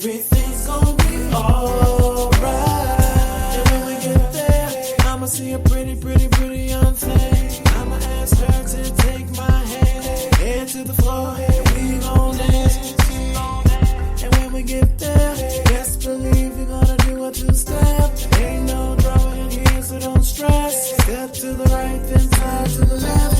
everything's gonna be alright. And when we get there, I'ma see a pretty, pretty, pretty young thing. I'ma ask her to take my hand, head to the floor, and we gon' dance. And when we get there, best believe we're gonna do a two-step. Ain't no drama in here, so don't stress. Step to the right, then side to the left.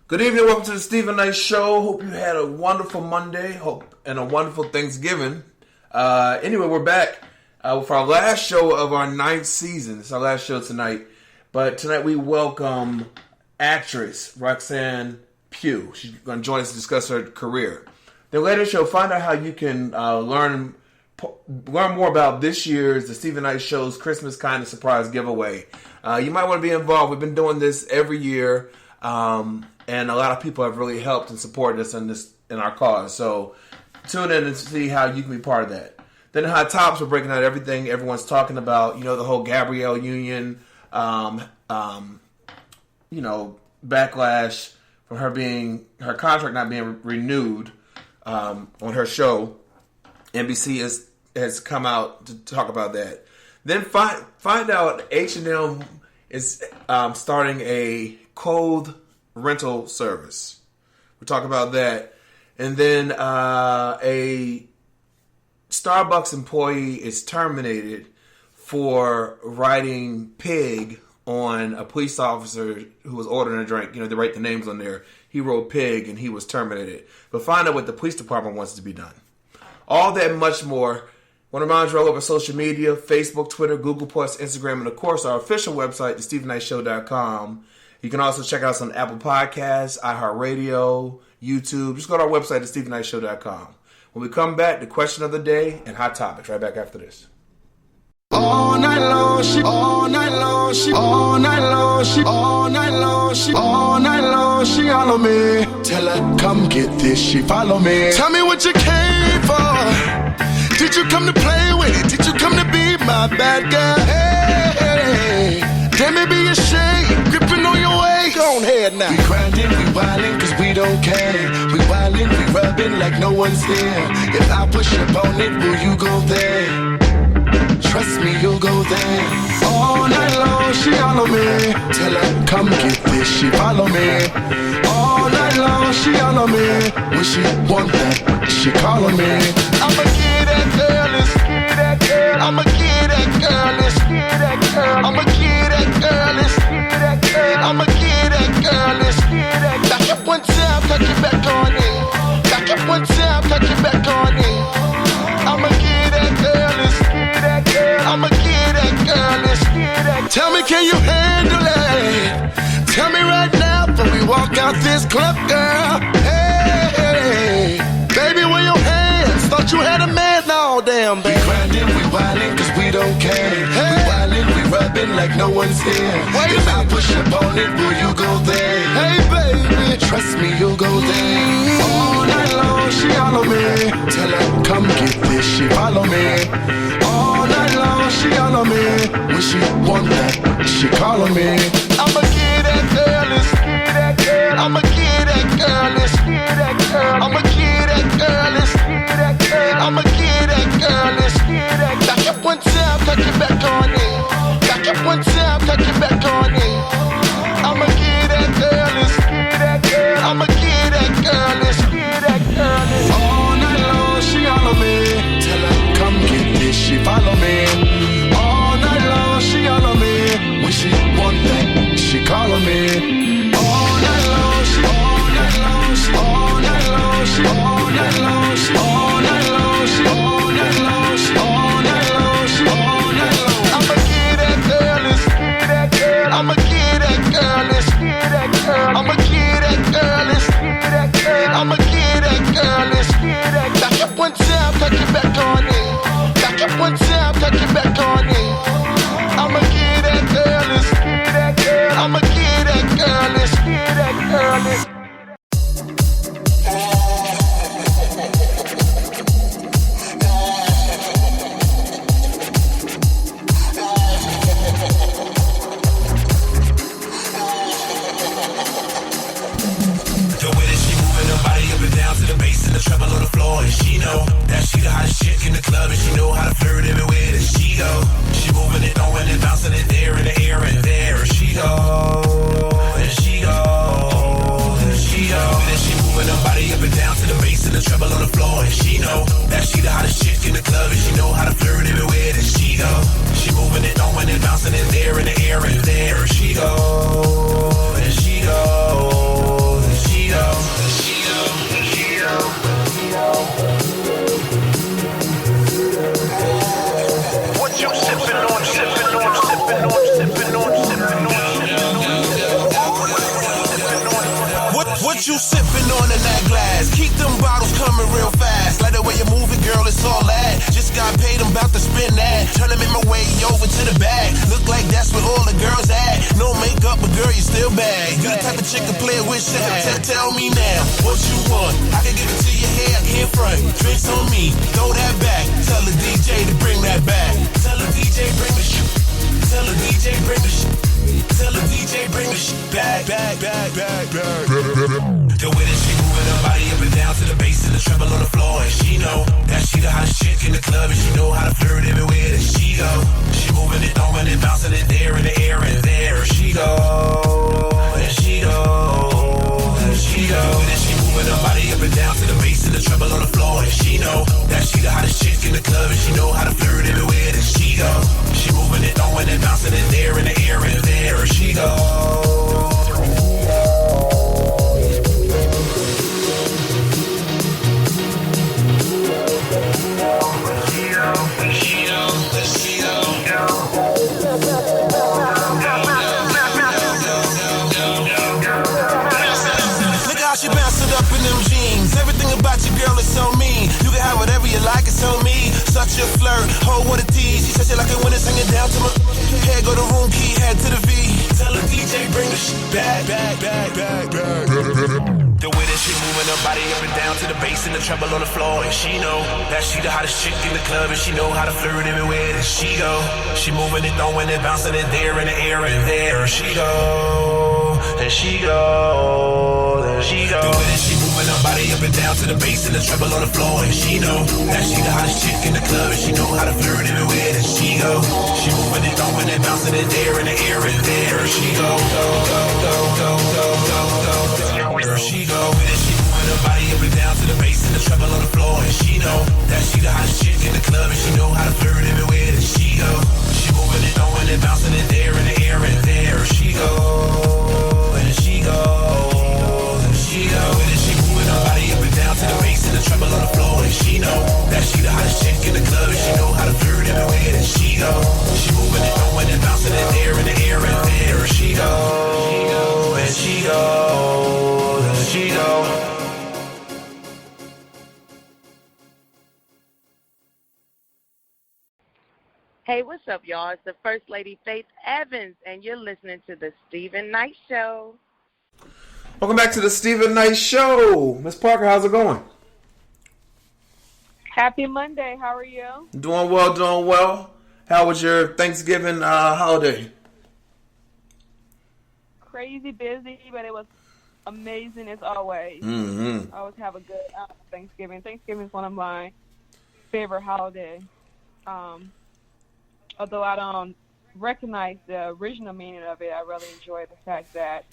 Good evening, welcome to the Stephen Knight Show. Hope you had a wonderful Monday, and a wonderful Thanksgiving. Anyway, we're back for our last show of our 9th season. It's our last show tonight. But tonight we welcome actress Roxanne Pugh. She's going to join us to discuss her career. Then later in the show, find out how you can learn more about this year's The Stephen Knight Show's Christmas Kind of Surprise giveaway. You might want to be involved. We've been doing this every year. And a lot of people have really helped and supported us in our cause. So tune in and see how you can be part of that. Then in Hot Tops, we're breaking out everything everyone's talking about. You know, the whole Gabrielle Union, backlash from her contract not being renewed on her show. NBC has come out to talk about that. Then find out H&M is starting a clothes rental service. We'll talk about that. And then a Starbucks employee is terminated for writing pig on a police officer who was ordering a drink. You know, they write the names on there. He wrote pig and he was terminated. But find out what the police department wants to be done. All that and much more. Want to remind you all over social media, Facebook, Twitter, Google+, Instagram, and of course our official website, thestephennightshow.com. You can also check us on Apple Podcasts, iHeartRadio, YouTube. Just go to our website, thestephennightshow.com. When we come back, the question of the day and hot topics. Right back after this. All night long, she, all night long, she, all night long, she, all night long, she, all night long, she all on me. Tell her, come get this, she follow me. Tell me what you came for. Did you come to play with it? Did you come to be my bad girl? Hey, damn it, be ashamed, gripping on your waist. Go on ahead now. We grinding, we wildin', cause we don't care. We wildin', we rubbing like no one's here. If I push up on it, will you go there? Trust me, you'll go there. All night long, she all on me. Tell her, come get this, she follow me. All night long, she all on me. When she want that, she call on me. I'ma get that girl, let's get that girl. I'ma get that girl, let's get that girl. I'ma get that girl, let's get that girl. I'ma get that girl, let's get that. Back up one time, touch it back on it. Back up one time, touch it back on it. I'ma get that girl, let's get that girl. I'ma get that girl, let's get that. Tell me, can you handle it? Tell me right now before we walk out this club, girl. Hey, baby, where your hands? Thought you had a man, no, damn, baby. We grinding, we wildin', cause we don't care. Hey. We wildin', we rubbing like no one's here. Wait, if I push up on it, will you go there? Hey, baby, trust me, you'll go there. All night long, she all on me. Tell her, come get this, she follow me. All night long, she all on me. When she want that, she call on me. I'ma get that girl, let's get that girl. I'ma get that girl, let's get that girl. I'ma get that girl, let's get that girl. I'ma get that girl, let's get that. Back up one time, touch it back on it. Back up one time, touch it back on it. I'ma get that girl, let's get that girl. I'ma get that girl, let's get that girl. All night long, she all on me. Tell her, come get this, she follow me. All night long, she all on me. When she want that, she call on me. All night long, she, all night long, she, all night long, she, all night long, she, all night long, she, all night long, she, all night long, she, all night long. I'ma get that girl, let's get that girl. I'ma get that girl, let's get that girl. I'ma get that girl, let's get that girl. I'ma get that girl, let's get that. Back up one time, touch it back on it. Back up one time, touch it back on it. I'ma get that girl, let's get that girl. I'ma get that girl, it's all that. Just got paid, I'm about to spend that. Tryna make my way over to the bag. Look like that's where all the girls at. No makeup, but girl, you still bad. You the type of chick to play with sex. Tell me now, what you want? I can give it to your hair in front. Drinks on me, throw that back. Tell the DJ to bring that back. Tell the DJ bring the shit. Tell the DJ bring the shit. Tell the DJ bring the shit back. The way that she moving her body up and down to the bass and the treble on the floor, and she know that she the hottest chick in the club, and she know how to flirt everywhere that she go. She moving it, throwing it, bouncing it there in the air, and there she go, and she go, and she go. The way that she moving her body up and down to the bass and the treble on the floor, and she know that she the hottest chick in the club, and she know how to flirt everywhere that she go. She moving it, throwing it, bouncing it there in the air, and there she go. She bounced it up in them jeans. Everything about your girl is so mean. You can have whatever you like, it's on me. Such a flirt, oh what a tease. She said she like it when it's hanging down to my head. Go to room key, head to the V. Tell the DJ bring the shit back. The way that she moving her body up and down to the bass and the treble on the floor, and she know that she the hottest chick in the club, and she know how to flirt everywhere that she go. She moving it, throwing it, bouncing it there in the air, and there she go, and she go, and she go. The way that she moving her body up and down to the bass and the treble on the floor, and she know that she the hottest chick in the club, and she know how to flirt everywhere that she go. She moving it, throwing it, bouncing it there in the air, and there she go, there she go. And she moving her body up and down to the bass and the treble on the floor, and she know that she the hottest chick in the club, and she know how to flirt everywhere that she go. She moving it, throwing it, bouncing it there in the air, and there she go, and she go, and she go. And she moving her body up and down to the bass and the treble on the floor, and she know that she the hottest chick in the club, and she know how to flirt everywhere that she go. She moving it, throwing it, bouncing it there in the air, and there she go, and she go, and she go. Hey, what's up, y'all? It's the First Lady Faith Evans, and you're listening to the Stephen Knight Show. Welcome back to the Stephen Knight Show. Miss Parker, how's it going? Happy Monday. How are you? Doing well. How was your Thanksgiving holiday? Crazy busy, but it was amazing as always. Mm-hmm. I always have a good Thanksgiving. Thanksgiving is one of my favorite holidays. Although I don't recognize the original meaning of it, I really enjoy the fact that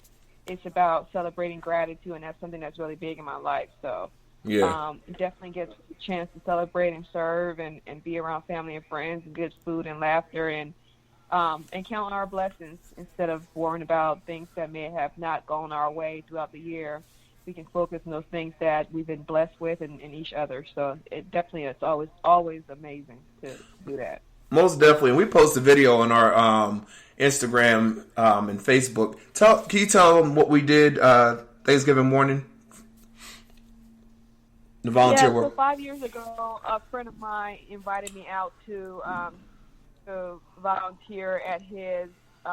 it's about celebrating gratitude, and that's something that's really big in my life. So it definitely gets a chance to celebrate and serve and be around family and friends and good food and laughter and count our blessings instead of worrying about things that may have not gone our way throughout the year. We can focus on those things that we've been blessed with and each other. So it definitely is always amazing to do that. Most definitely. We post a video on our Instagram and Facebook. Can you tell them what we did Thanksgiving morning? The volunteer work. So 5 years ago, a friend of mine invited me out to volunteer at his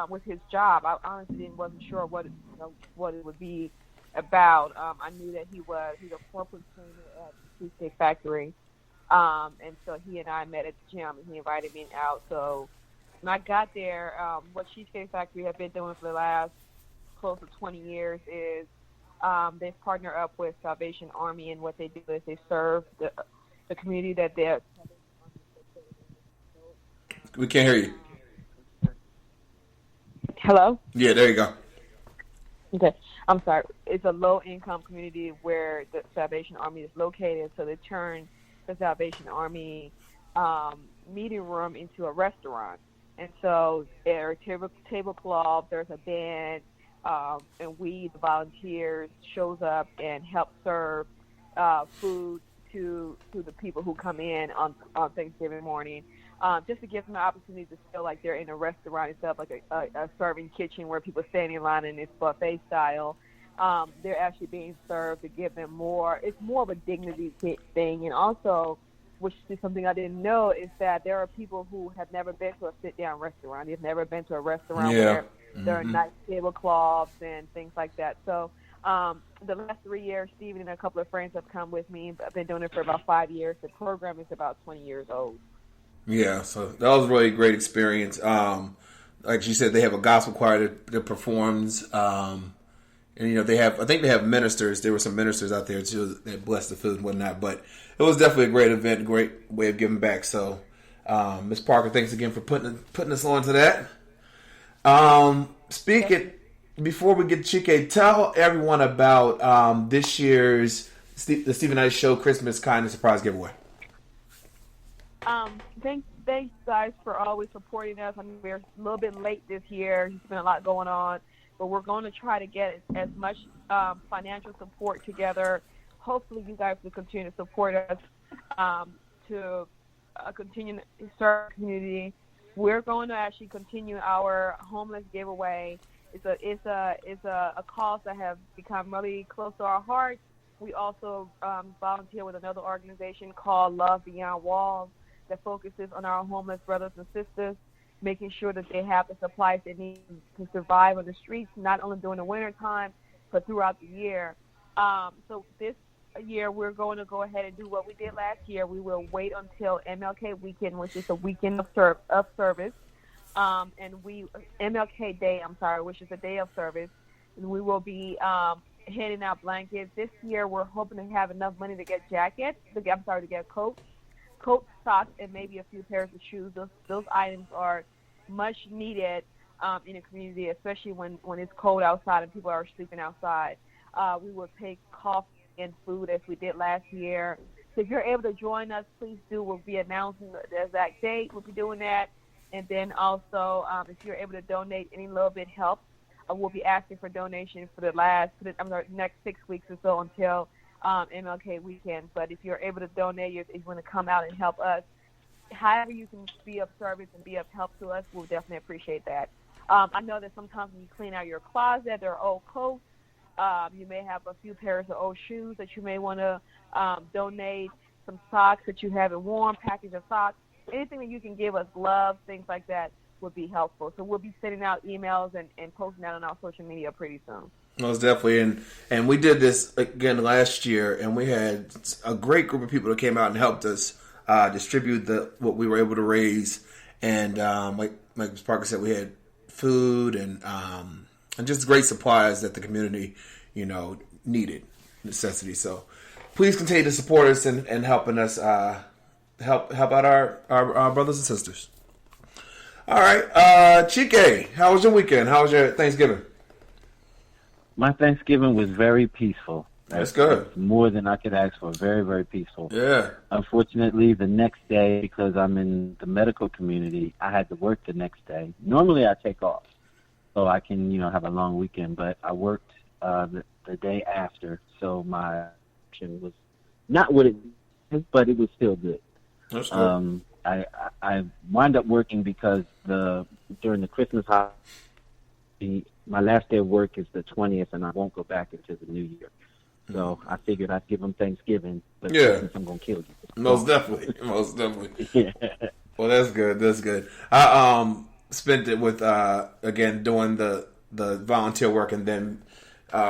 with his job. I honestly wasn't sure what it would be about. I knew that he's a corporate trainer at the Cheesecake Factory. And so he and I met at the gym, and he invited me out. So when I got there, what Cheesecake Factory have been doing for the last close to 20 years is they've partnered up with Salvation Army, and what they do is they serve the community that they're... We can't hear you. Hello? Yeah, there you go. Okay. I'm sorry. It's a low-income community where the Salvation Army is located, so they turn the Salvation Army meeting room into a restaurant. And so there are tablecloth, there's a band, and we, the volunteers, shows up and help serve food to the people who come in on Thanksgiving morning, just to give them the opportunity to feel like they're in a restaurant instead of like a serving kitchen where people stand in line and it's buffet style. They're actually being served to give them more. It's more of a dignity thing, and also which is something I didn't know, is that there are people who have never been to a sit-down restaurant. They've never been to a restaurant where there are nice tablecloths and things like that. So the last 3 years, Steven and a couple of friends have come with me. I've been doing it for about 5 years. The program is about 20 years old. Yeah, so that was really a great experience. Like you said, they have a gospel choir that performs. And, you know, I think they have ministers. There were some ministers out there, too, that blessed the food and whatnot. But it was definitely a great event, a great way of giving back. So, Ms. Parker, thanks again for putting us on to that. Before we get to Chike, tell everyone about this year's the Stephen Knight Show Christmas Kindness Surprise Giveaway. Thanks, guys, for always supporting us. I mean, we're a little bit late this year. There's been a lot going on. But we're going to try to get as much financial support together. Hopefully, you guys will continue to support us to continue to serve the community. We're going to actually continue our homeless giveaway. It's a cause that has become really close to our hearts. We also volunteer with another organization called Love Beyond Walls that focuses on our homeless brothers and sisters, making sure that they have the supplies they need to survive on the streets, not only during the winter time, but throughout the year. So this year, we're going to go ahead and do what we did last year. We will wait until MLK weekend, which is a weekend of service, MLK Day, which is a day of service, and we will be handing out blankets. This year, we're hoping to have enough money to get to get coats, socks, and maybe a few pairs of shoes. Those items are much needed in the community, especially when it's cold outside and people are sleeping outside. We will take coffee and food as we did last year. So if you're able to join us, please do. We'll be announcing the exact date. We'll be doing that. And then also, if you're able to donate any little bit helps, we'll be asking for donations for the next 6 weeks or so until MLK weekend. But if you're able to donate, if you want to come out and help us, however you can be of service and be of help to us, we'll definitely appreciate that. I know that sometimes when you clean out your closet, there are old coats. You may have a few pairs of old shoes that you may want to donate, some socks that you haven't worn, package of socks. Anything that you can give us, gloves, things like that would be helpful. So we'll be sending out emails and posting that on our social media pretty soon. Most definitely. And we did this again last year, and we had a great group of people that came out and helped us distribute what we were able to raise. And like Ms. Parker said, we had food and just great supplies that the community, needed, necessity. So please continue to support us and helping us help out our brothers and sisters. All right, Chike, how was your weekend? How was your Thanksgiving? My Thanksgiving was very peaceful. That's good. That's more than I could ask for. Very, very peaceful. Yeah. Unfortunately, the next day, because I'm in the medical community, I had to work the next day. Normally, I take off so I can, have a long weekend. But I worked the day after, so my action was not what it is, but it was still good. That's good. I wind up working because during the Christmas holiday, my last day of work is the 20th, and I won't go back until the new year. So I figured I'd give them Thanksgiving, but Christmas, I'm going to kill you. Most definitely. Yeah. Well, that's good. I spent it with, again, doing the volunteer work, and then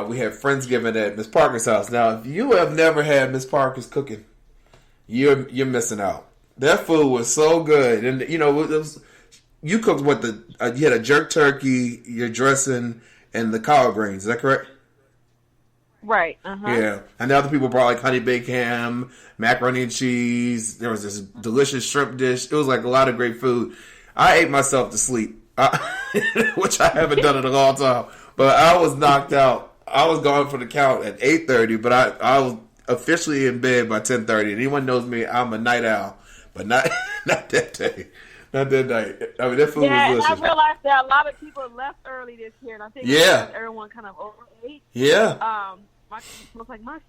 we had Friendsgiving at Miss Parker's house. Now, if you have never had Miss Parker's cooking, you're missing out. That food was so good. And, you cooked you had a jerk turkey, your dressing, and the collard greens. Is that correct? Right. Uh-huh. Yeah. And the other people brought like honey baked ham, macaroni and cheese. There was this delicious shrimp dish. It was like a lot of great food. I ate myself to sleep, which I haven't done in a long time. But I was knocked out. I was going for the count at 8:30, but I was officially in bed by 10:30. Anyone knows me, I'm a night owl, but not that day. Not that night. I mean, that food was delicious. And I realized that a lot of people left early this year, and I think everyone kind of overate. Yeah. My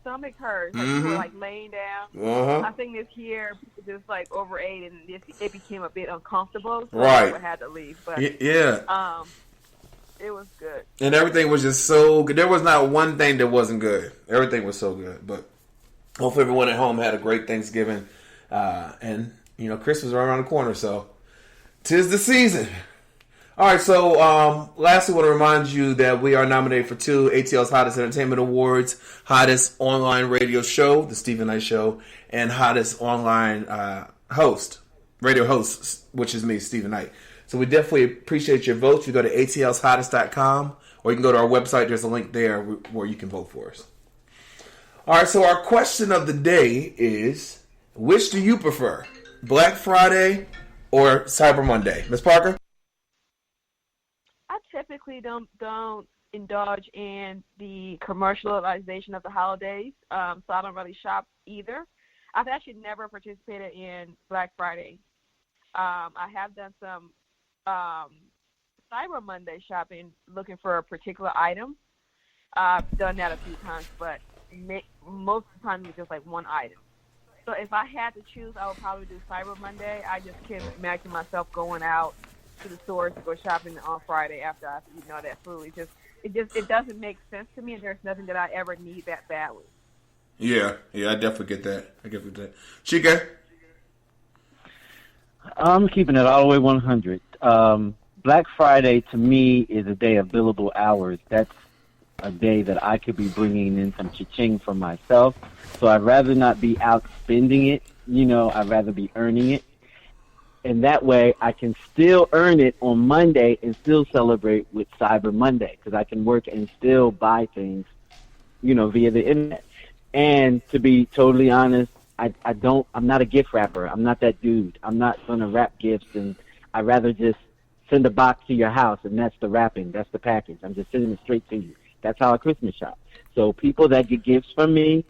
stomach hurts. Like, people were like laying down. Uh-huh. I think this year people just like overate, and it became a bit uncomfortable. So right. I had to leave. But yeah. It was good. And everything was just so good. There was not one thing that wasn't good. Everything was so good. But hopefully everyone at home had a great Thanksgiving. And, Christmas is right around the corner, so 'tis the season. All right, so lastly, I want to remind you that we are nominated for 2 ATL's Hottest Entertainment Awards, Hottest Online Radio Show, The Stephen Knight Show, and Hottest Online Radio Host, which is me, Stephen Knight. So we definitely appreciate your votes. You go to atlshottest.com, or you can go to our website. There's a link there where you can vote for us. All right, so our question of the day is, which do you prefer, Black Friday or Cyber Monday? Ms. Parker? I typically don't indulge in the commercialization of the holidays, so I don't really shop either. I've actually never participated in Black Friday. I have done some Cyber Monday shopping looking for a particular item. I've done that a few times, but most of the time it's just like one item. So if I had to choose, I would probably do Cyber Monday. I just can't imagine myself going out to the stores to go shopping on Friday after I've eaten all that food. It doesn't make sense to me, and there's nothing that I ever need that badly. Yeah, I definitely get that. Chica? I'm keeping it all the way 100. Black Friday, to me, is a day of billable hours. That's a day that I could be bringing in some cha-ching for myself. So I'd rather not be out spending it. I'd rather be earning it. And that way I can still earn it on Monday and still celebrate with Cyber Monday, because I can work and still buy things, via the internet. And to be totally honest, I'm not a gift wrapper. I'm not that dude. I'm not going to wrap gifts, and I'd rather just send a box to your house, and that's the wrapping. That's the package. I'm just sending it straight to you. That's how I Christmas shop. So people that get gifts from me,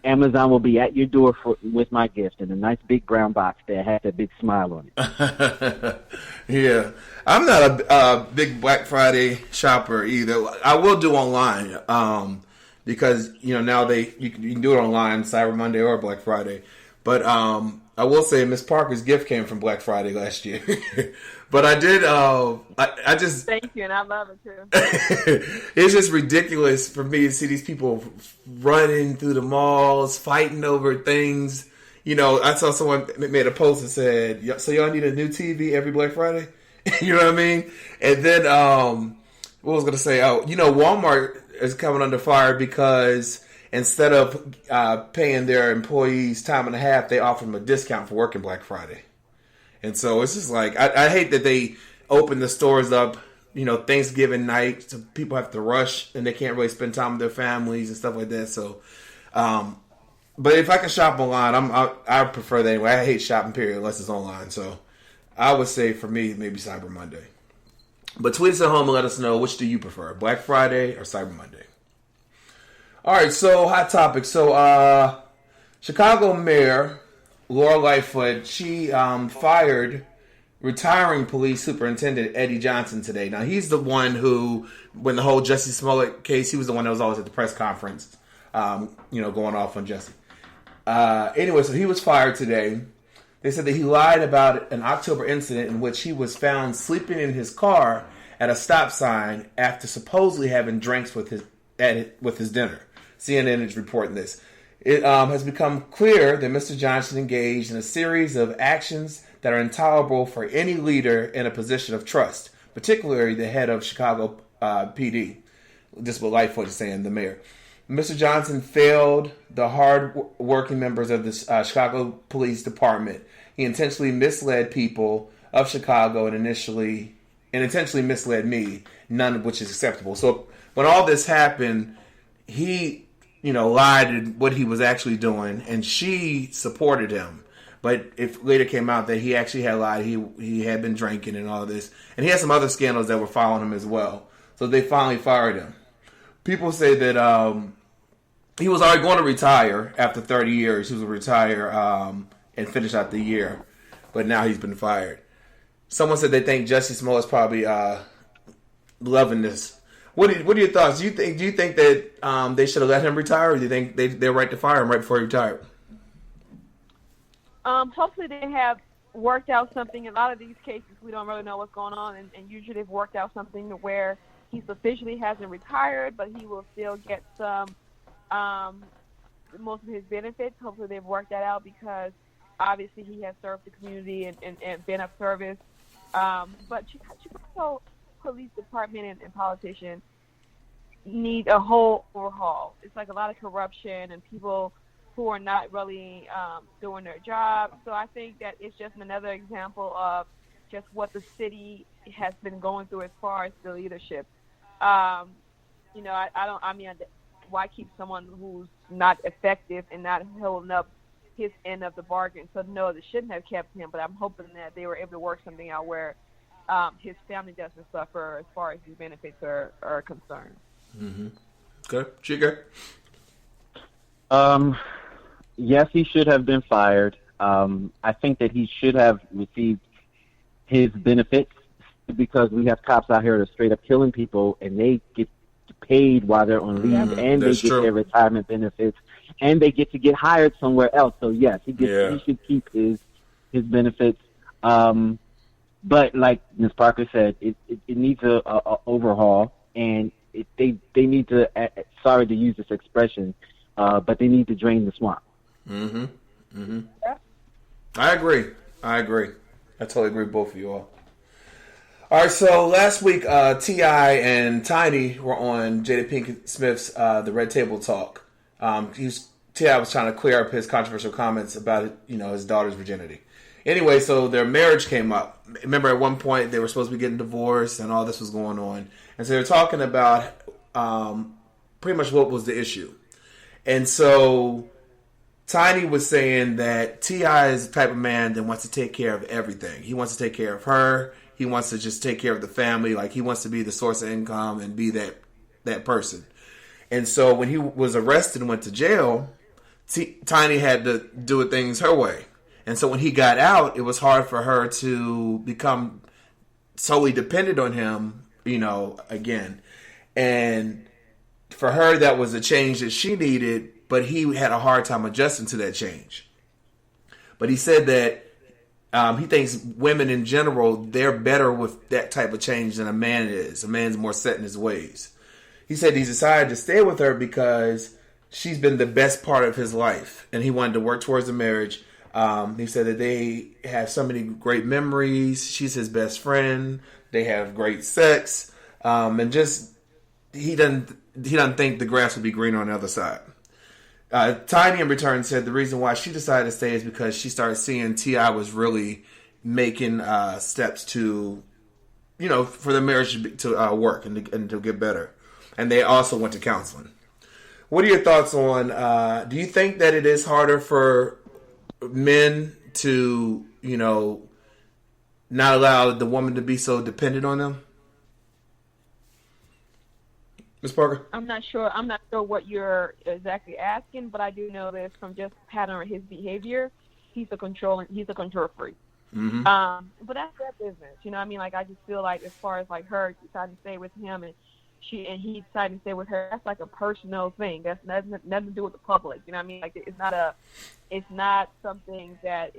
Amazon will be at your door with my gift in a nice big brown box that has a big smile on it. Yeah. I'm not a big Black Friday shopper either. I will do online because, now you can do it online, Cyber Monday or Black Friday. But I will say Miss Parker's gift came from Black Friday last year. But I did, I just... Thank you, and I love it too. It's just ridiculous for me to see these people running through the malls, fighting over things. I saw someone made a post that said, so y'all need a new TV every Black Friday? You know what I mean? And then, what was I going to say? Walmart is coming under fire because instead of paying their employees time and a half, they offer them a discount for working Black Friday. And so it's just like, I hate that they open the stores up, Thanksgiving night, so people have to rush and they can't really spend time with their families and stuff like that. So, but if I can shop online, I prefer that anyway. I hate shopping, period, unless it's online. So I would say for me, maybe Cyber Monday. But tweet us at home and let us know, which do you prefer, Black Friday or Cyber Monday? All right, so hot topic. So Chicago Mayor Laura Lightfoot, she fired retiring police superintendent Eddie Johnson today. Now, he's the one who, when the whole Jussie Smollett case, he was the one that was always at the press conference, going off on Jussie. Anyway, so he was fired today. They said that he lied about an October incident in which he was found sleeping in his car at a stop sign after supposedly having drinks with his dinner. CNN is reporting this. It has become clear that Mr. Johnson engaged in a series of actions that are intolerable for any leader in a position of trust, particularly the head of Chicago PD. This is what Lightfoot is saying, the mayor. Mr. Johnson failed the hard-working members of the Chicago Police Department. He intentionally misled people of Chicago and intentionally misled me, none of which is acceptable. So when all this happened, he lied in what he was actually doing, and she supported him. But it later came out that he actually had lied. He had been drinking and all of this. And he had some other scandals that were following him as well. So they finally fired him. People say that he was already going to retire after 30 years. He was going to retire and finish out the year. But now he's been fired. Someone said they think Jussie Smollett's probably loving this. What are your thoughts? Do you think that they should have let him retire, or do you think they're right to fire him right before he retired? Hopefully they have worked out something. A lot of these cases, we don't really know what's going on, and usually they've worked out something to where he's officially hasn't retired, but he will still get some most of his benefits. Hopefully they've worked that out, because Obviously, he has served the community and been of service. But Chicago Police Department and politicians need a whole overhaul. It's like a lot of corruption and people who are not really doing their job. So I think that it's just another example of just what the city has been going through as far as the leadership. Why keep someone who's not effective and not holding up his end of the bargain? So no, they shouldn't have kept him, but I'm hoping that they were able to work something out where his family doesn't suffer as far as his benefits are concerned. Mm-hmm. Okay. Chica? Yes, he should have been fired. I think that he should have received his benefits because we have cops out here that are straight up killing people, and they get paid while they're on leave, and they get their retirement benefits, and they get to get hired somewhere else. So yes, he should keep his benefits. But like Ms. Parker said, it needs a overhaul, and they need to. Sorry to use this expression, but they need to drain the swamp. Mm-hmm. Mm-hmm. Yeah. I agree. I totally agree with both of you all. All right, so last week, T.I. and Tiny were on Jada Pinkett Smith's The Red Table Talk. T.I. was trying to clear up his controversial comments about his daughter's virginity. Anyway, so their marriage came up. Remember, at one point, they were supposed to be getting divorced, and all this was going on. And so they're talking about pretty much what was the issue. And so Tiny was saying that T.I. is the type of man that wants to take care of everything. He wants to take care of her. He wants to just take care of the family. Like, he wants to be the source of income and be that person. And so when he was arrested and went to jail, Tiny had to do things her way. And so when he got out, it was hard for her to become solely dependent on him, again. And for her, that was a change that she needed, but he had a hard time adjusting to that change. But he said that he thinks women in general, they're better with that type of change than a man is. A man's more set in his ways. He said he's decided to stay with her because she's been the best part of his life, and he wanted to work towards a marriage. He said that they have so many great memories. She's his best friend. They have great sex, and just he doesn't think the grass would be greener on the other side. Tiny in return said the reason why she decided to stay is because she started seeing T.I. was really making steps to, for the marriage to work and to get better. And they also went to counseling. What are your thoughts on, do you think that it is harder for men to, not allow the woman to be so dependent on them? Ms. Parker? I'm not sure what you're exactly asking, but I do know this from just pattern of his behavior. He's a control freak. Mm-hmm. But that's their business. I just feel like as far as like her deciding to stay with him and he decided to stay with her, that's like a personal thing. That's nothing to do with the public. It's not something that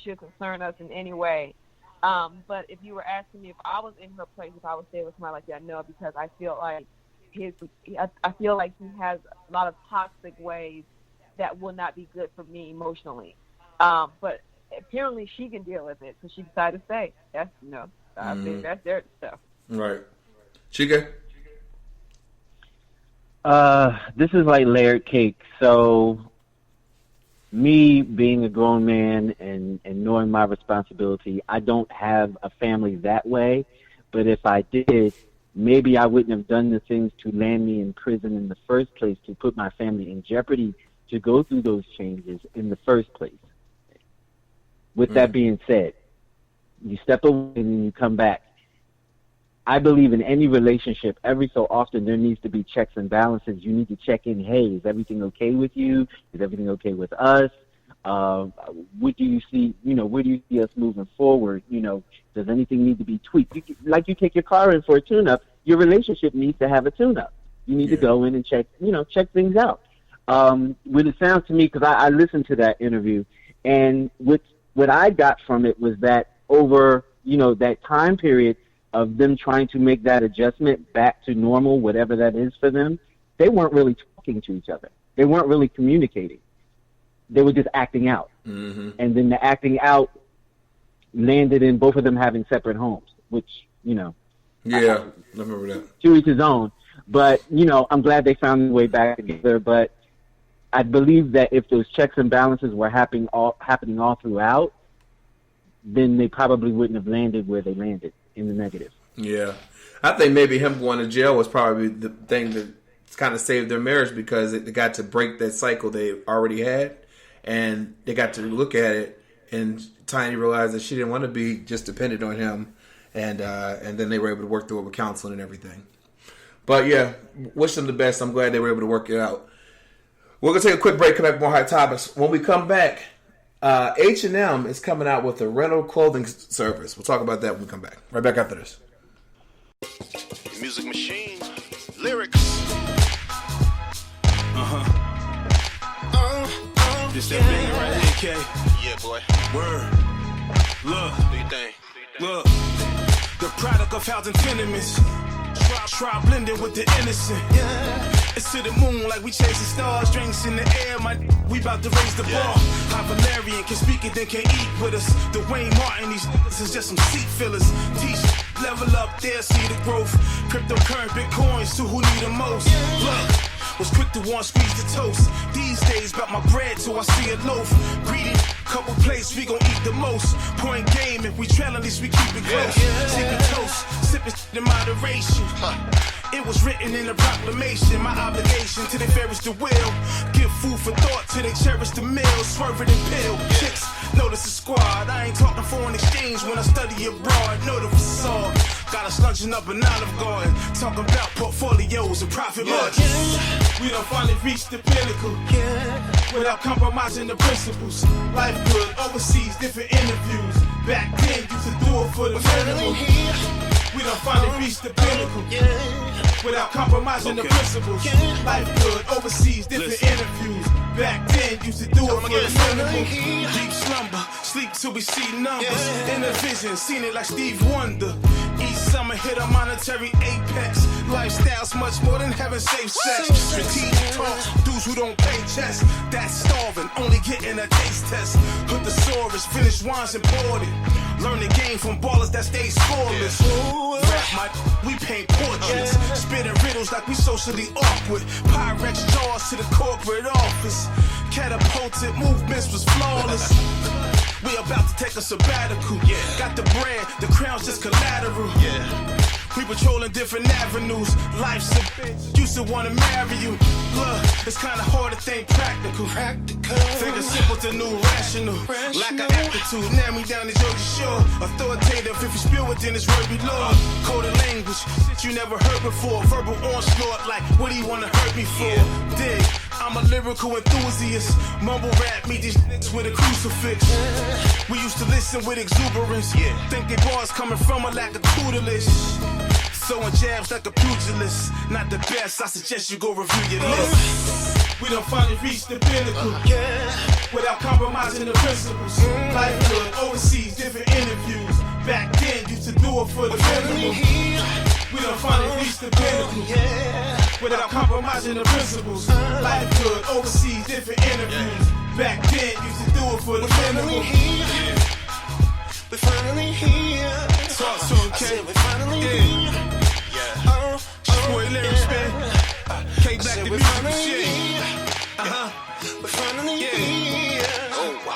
should concern us in any way. But if you were asking me if I was in her place, if I would stay with somebody like that, no, because I feel like he has a lot of toxic ways that will not be good for me emotionally. But apparently she can deal with it, so she decided to stay. That's I think that's their stuff. Right. Chica? This is like layered cake. So me being a grown man and knowing my responsibility, I don't have a family that way. But if I did, maybe I wouldn't have done the things to land me in prison in the first place, to put my family in jeopardy, to go through those changes in the first place. With that being said, you step away and then you come back. I believe in any relationship, every so often there needs to be checks and balances. You need to check in, hey, is everything okay with you? Is everything okay with us? What do you see, where do you see us moving forward? Does anything need to be tweaked? Like you take your car in for a tune-up, your relationship needs to have a tune-up. You need to go in and check things out. What it sounds to me, because I listened to that interview, and what I got from it was that over, that time period of them trying to make that adjustment back to normal, whatever that is for them, they weren't really talking to each other. They weren't really communicating. they were just acting out. Mm-hmm. And then the acting out landed in both of them having separate homes, which, you know. Yeah, I remember that. To each his own. But, you know, I'm glad they found their way back together. But I believe that if those checks and balances were happening all throughout, then they probably wouldn't have landed where they landed, in the negative. Yeah. I think maybe him going to jail was probably the thing that kind of saved their marriage, because they got to break that cycle they already had, and they got to look at it, and Tiny realized that she didn't want to be just dependent on him, and then they were able to work through it with counseling and everything. But yeah, wish them the best. I'm glad they were able to work it out. We're going to take a quick break, come back with more hot topics. When we come back, H&M is coming out with a rental clothing service. We'll talk about that when we come back. Right back after this. Music machine, lyrics. This that banger right here, K. Yeah, boy. Word. Look. Do you think? Look. The product of housing tenements. Try blending with the innocent. Yeah. It's to the moon like we chasing stars. Drinks in the air, we about to raise the bar. High Valerian can speak it, then can't eat with us. Dwayne Martin, these is just some seat fillers. Teach, level up there, see the growth. Cryptocurrency, bitcoins to who need the most. Look. Was quick to want squeeze the toast. These days, bout my bread till I see a loaf. Greedy, couple plates, we gon' eat the most. Point game, if we trail, at least we keep it close. Sipping toast, sipping in moderation. It was written in a proclamation. My obligation to the fairest the will. Give food for thought till they cherish the meal. Swerve it and pill. Chicks, notice the squad. I ain't talking foreign exchange when I study abroad. Know the facade. Got us lunching up an Olive Garden. Talking about portfolios and profit margins. We done finally reached the pinnacle. Without compromising the principles. Life good, overseas, different interviews. Back then, used to do it for the minimal. We done finally reached the pinnacle. Without compromising the principles. Life good, overseas, different interviews. Back then, used to do it for the minimal. Deep slumber, sleep till we see numbers. In a vision, seen it like Steve Wonder. Each summer hit a monetary apex. Lifestyle's much more than having safe sex. Strategic talks, dudes who don't play chess. That's starving, only getting a taste test. Hood thesaurus, finish wines imported. Learn the game from ballers that stay scoreless. Rap we paint portraits. Spitting riddles like we socially awkward. Pyrex jaws to the corporate office. Catapulted movements was flawless. We about to take a sabbatical. Got the bread, the crown's just collateral. We patrolling different avenues. Life's a bitch, used to wanna marry you. Look, it's kinda hard to think practical. Think it's simple to new rational. Lack of aptitude, now me down the Georgia Shore. Authoritative, if you spill it, then it's word be law. Coded language, shit you never heard before. Verbal onslaught, like, what do you wanna hurt me for? Dig, I'm a lyrical enthusiast. Mumble rap, me these niggas with a crucifix. We used to listen with exuberance. Think they bars coming from a lack of tutelage. Throwing jabs like a pugilist. Not the best, I suggest you go review your list. We done finally reached the pinnacle. Without compromising the principles. Life good, overseas, different interviews. Back then, used to do it for the minimal. We done finally reached the pinnacle. Without compromising the principles. Life good, overseas, different interviews. Back then, used to do it for the minimal. We're finally here. Talk to him, K. We're finally here. Boy, lyrics, man. K Black the music machine. We're finally here.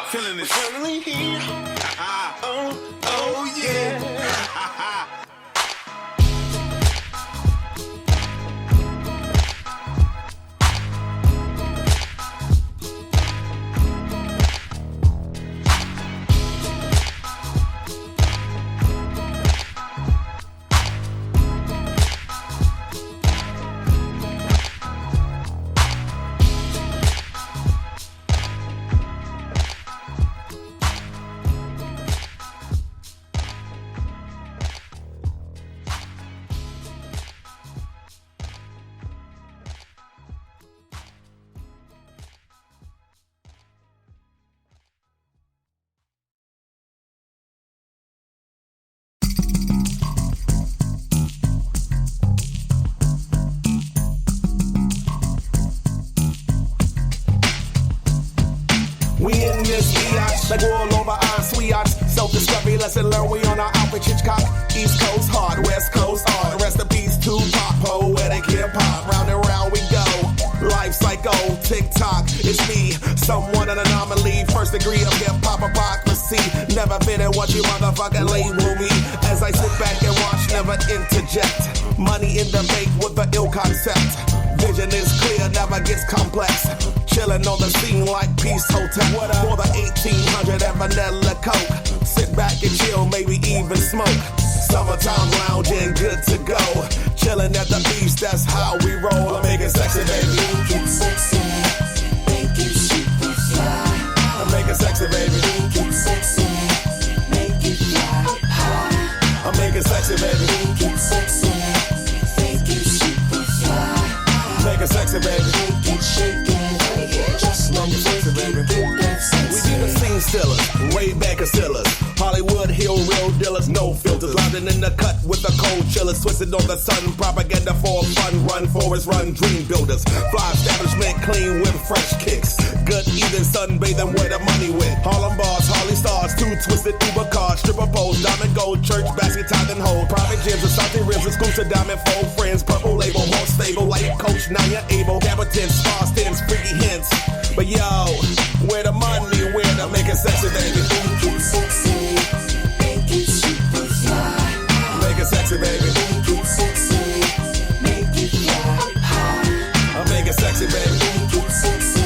Feeling this. We're finally here. Oh, yeah. this biatch. Like all over our sweethearts. Self-discovery, lesson learned. We on our outfit, Hitchcock. East Coast hard, West Coast hard. Rest in peace to pop, poetic hip-hop. Round and round we go. Life cycle, TikTok, it's me. Someone an anomaly. First degree of hip-hop hypocrisy. Never fit in what you motherfucking label me. As I sit back and watch, never interject. Money in the bank with the ill concept. Vision is clear, never gets complex. Chillin' on the scene like Peace Hotel. For the 1800 and vanilla Coke. Sit back and chill, maybe even smoke. Summertime lounging, good to go. Chillin' at the beach, that's how we roll. I make it sexy, baby. Make it sexy, make it super fly. I make it sexy, baby. Make it sexy, make it fly high. I make it sexy, baby. Make it sexy, make it super fly. Make it sexy, baby. Make it shake it, just like Sexy, baby. We be the scene stillers, way back stillers. Hollywood hill real dealers, no filters. Lounging in the cut with the cold chillers. Twisted on the sun, propaganda for fun. Run, forest run, dream builders. Fly establishment, clean with fresh kicks. Good eating, sunbathing where the money went. Harlem bars, Harley stars, two twisted Uber cars. Stripper poles, diamond gold, church basket, tied and hold. Private gyms, assaulting ribs, exclusive diamond fold. Friends, purple label, more stable. Life coach, now you're able. Capitans, spas, tins, freaky hints. But yo, where the money, where to make it sexy, baby. Make it sexy, make it super fly. Make it sexy, baby. Make it sexy, make it fly high. I make it sexy, baby. Make it sexy,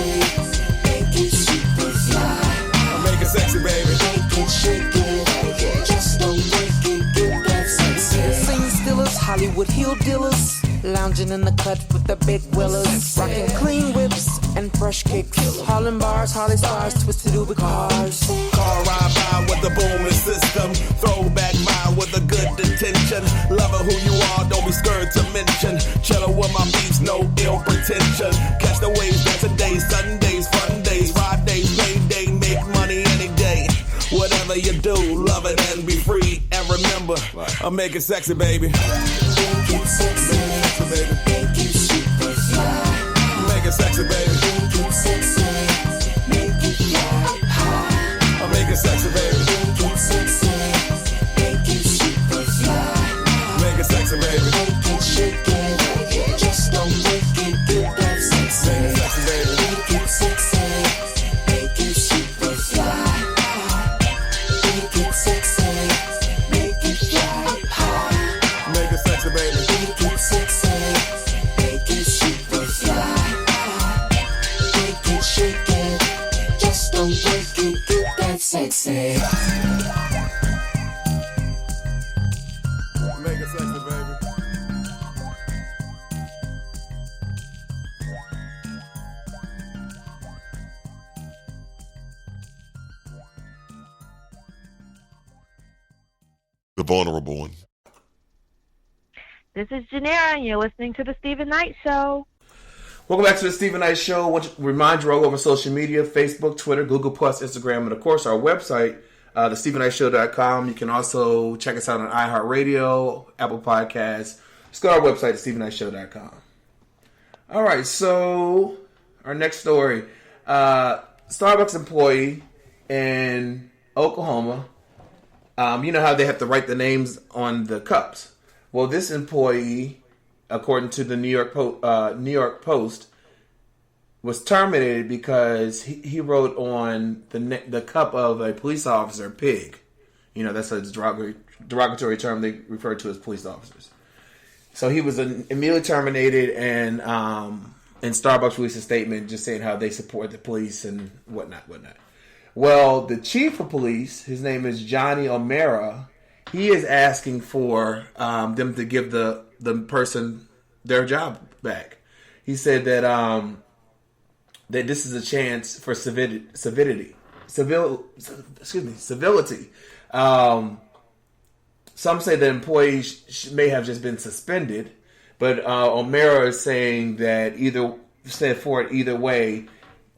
make it super fly. I make it sexy, baby. Make it shake it, just don't break it, get that sexy. Scene stealers, Hollywood heel dealers, lounging in the cut with the big willers, rocking clean whips and fresh kicks. Harlem bars, Harley stars, twisted Uber cars. Car ride by with the booming system. Throwback vibe with a good detention. Lover who you are, don't be scared to mention. Chillin' with my beats, no ill pretension. Catch the waves, that's a day. Sundays, fun days, Fridays, payday, make money any day. Whatever you do, love it and be free. And remember, I make it sexy, baby. Make it sexy, Baby. make it super fly. Make it sexy, baby. Make it sexy, make it fly high. I make it sexy, baby. Make it sexy, make it super fly. Make it sexy, baby. Make it shake it, just don't break it, get that sexy. Make it sexy, baby. Make it sexy, make it super fly. Make it sexy, make it fly high. Make it sexy, baby. Make it sexy, make it super fly. Make it shake it, just don't break it, get that sexy. Make it sexy, baby. The vulnerable one. This is Janera, and you're listening to The Stephen Knight Show. Welcome back to the Stephen Knight Show. I want to remind you all over social media, Facebook, Twitter, Google+, Instagram, and of course our website, thestephennightshow.com. You can also check us out on iHeartRadio, Apple Podcasts. Just go to our website, thestephennightshow.com. All right, so our next story. Starbucks employee in Oklahoma, you know how they have to write the names on the cups. Well, this employee, according to the New York Post, was terminated because he wrote on the cup of a police officer pig. You know, that's a derogatory term they refer to as police officers. So he was immediately terminated, and Starbucks released a statement just saying how they support the police and whatnot. Well, the chief of police, his name is Johnny O'Mara, he is asking for them to give the person their job back. He said that that this is a chance for civility. Some say that employees may have just been suspended, but O'Mara is saying that either way,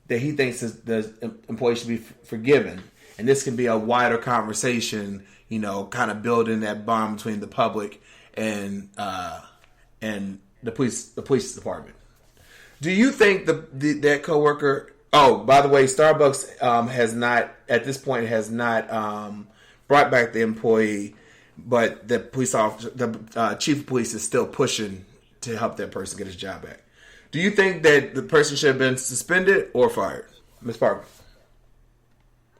that he thinks the employee should be forgiven, and this can be a wider conversation. You know, kind of building that bond between the public and the police department. Do you think that coworker Oh, by the way, Starbucks has not, at this point, brought back the employee, but the police officer, the chief of police, is still pushing to help that person get his job back. Do you think that the person should have been suspended or fired, Ms. Parker?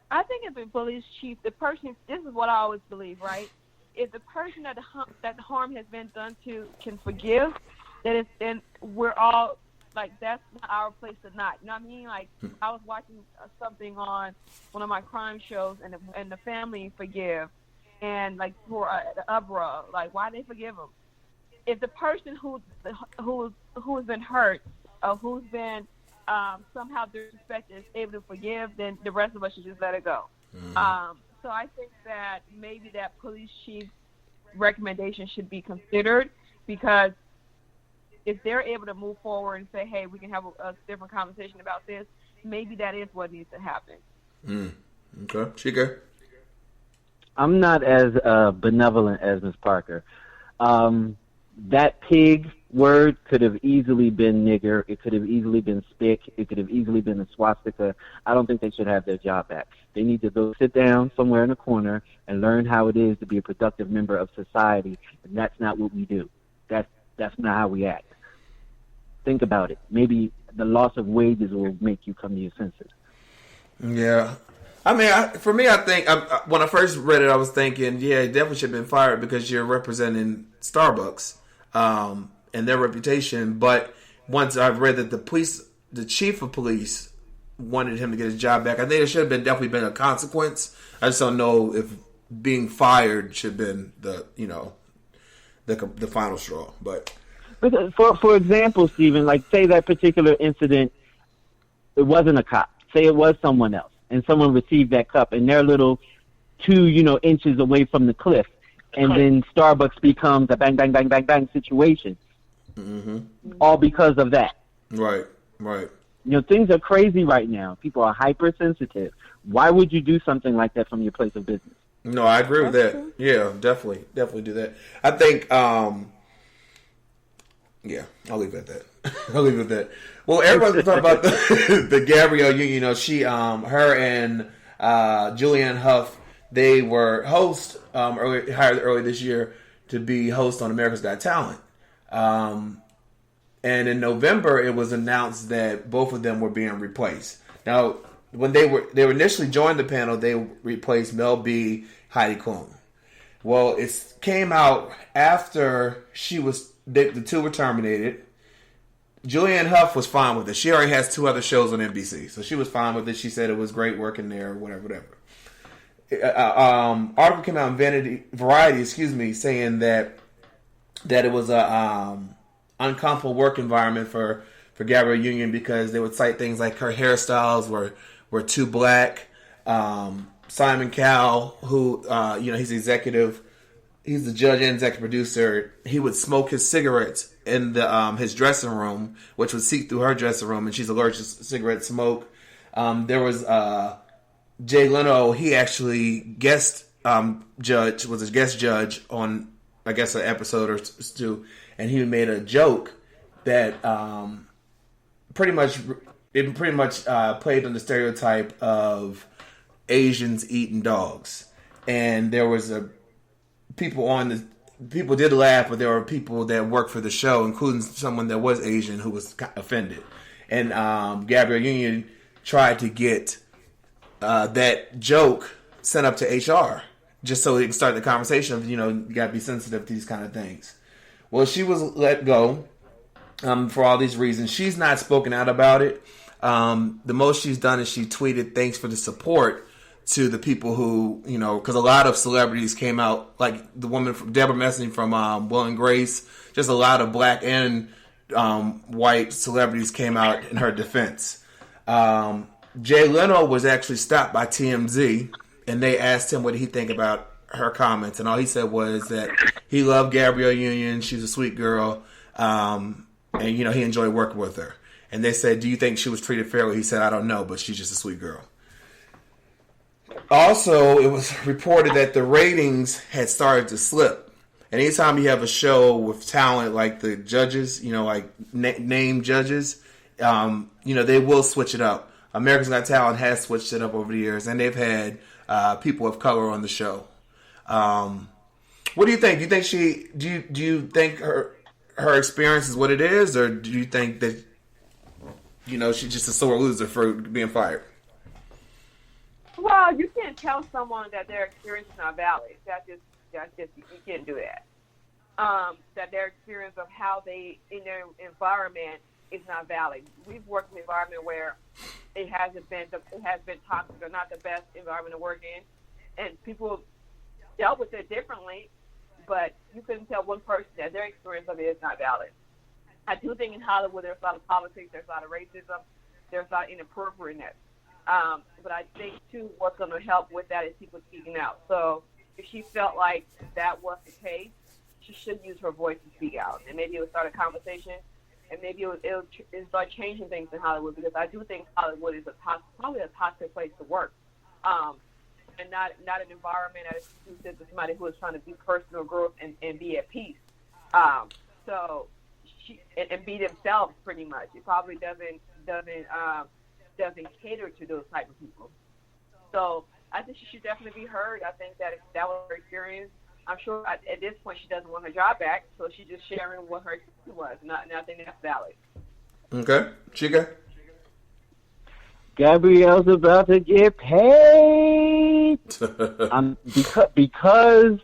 I think if the police chief, the person, this is what I always believe, right? If the person that the harm has been done to can forgive, then we're all, like, that's not our place to not. You know what I mean? Like, I was watching something on one of my crime shows, and the family forgive, and, like, for the uproar, like, why they forgive them? If the person who's been hurt or who's been somehow disrespected is able to forgive, then the rest of us should just let it go. So I think that maybe that police chief's recommendation should be considered, because if they're able to move forward and say, hey, we can have a different conversation about this, maybe that is what needs to happen. Okay. Chica? I'm not as benevolent as Ms. Parker. That pig word could have easily been nigger. It could have easily been spick. It could have easily been a swastika. I don't think they should have their job back. They need to go sit down somewhere in a corner and learn how it is to be a productive member of society. And that's not what we do. That's not how we act. Think about it. Maybe the loss of wages will make you come to your senses. Yeah. I mean, for me, I think when I first read it, I was thinking, yeah, he definitely should have been fired because you're representing Starbucks and their reputation. But once I've read that the chief of police wanted him to get his job back, I think there should have definitely been a consequence. I just don't know if being fired should have been the final straw. But for example, Stephen, like, say that particular incident, it wasn't a cop. Say it was someone else, and someone received that cup, and they're a little 2 inches away from the cliff, and then Starbucks becomes a bang, bang, bang, bang, bang situation. All because of that. Right. Things are crazy right now. People are hypersensitive. Why would you do something like that from your place of business? No, I agree with that. True. Yeah, definitely do that. I think, yeah, I'll leave it at that. Well, everybody's talking about the Gabrielle Union. She, her and Julianne Hough, they were hosts hired early this year to be hosts on America's Got Talent. And in November, it was announced that both of them were being replaced. Now, when they initially joined the panel, they replaced Mel B, Heidi Klum. Well, it came out after the two were terminated. Julianne Hough was fine with it. She already has 2 other shows on NBC, so she was fine with it. She said it was great working there, whatever. Article came out in Variety, saying that it was a uncomfortable work environment for Gabrielle Union because they would cite things like her hairstyles were too black. Simon Cowell, who he's executive. He's the judge and executive producer. He would smoke his cigarettes in his dressing room, which would seep through her dressing room, and she's allergic to cigarette smoke. There was Jay Leno. He actually was a guest judge on, I guess, an episode or two, and he made a joke that pretty much played on the stereotype of Asians eating dogs, and there was people did laugh, but there were people that worked for the show, including someone that was Asian, who was offended. And Gabrielle Union tried to get that joke sent up to HR, just so they can start the conversation of, you got to be sensitive to these kind of things. Well, she was let go for all these reasons. She's not spoken out about it. The most she's done is she tweeted thanks for the support to the people who, because a lot of celebrities came out, like the woman from Deborah Messing from Will and Grace. Just a lot of black and white celebrities came out in her defense. Jay Leno was actually stopped by TMZ, and they asked him what he think about her comments, and all he said was that he loved Gabrielle Union. She's a sweet girl, and he enjoyed working with her. And they said, "Do you think she was treated fairly?" He said, "I don't know, but she's just a sweet girl." Also, it was reported that the ratings had started to slip. And anytime you have a show with talent like the judges, like named judges, they will switch it up. America's Got Talent has switched it up over the years, and they've had people of color on the show. What do you think? Do you think her experience is what it is, or do you think that she's just a sore loser for being fired? Well, you can't tell someone that their experience is not valid. That's just you can't do that. That their experience of how they in their environment is not valid. We've worked in an environment where it has been toxic or not the best environment to work in, and people dealt with it differently. But you couldn't tell one person that their experience of it is not valid. I do think in Hollywood there's a lot of politics, there's a lot of racism, there's a lot of inappropriateness. But I think, too, what's going to help with that is people speaking out. So if she felt like that was the case, she should use her voice to speak out. And maybe it would start a conversation, and maybe it'll start changing things in Hollywood, because I do think Hollywood is probably a toxic place to work. And not an environment that is conducive to somebody who is trying to do personal growth and be at peace. So she and be themselves pretty much. It probably doesn't cater to those type of people. So I think she should definitely be heard. I think that was her experience. I'm sure at this point she doesn't want her job back, so she's just sharing what her experience was. And I think that's valid. Okay, Chica. Gabrielle's about to get paid. Because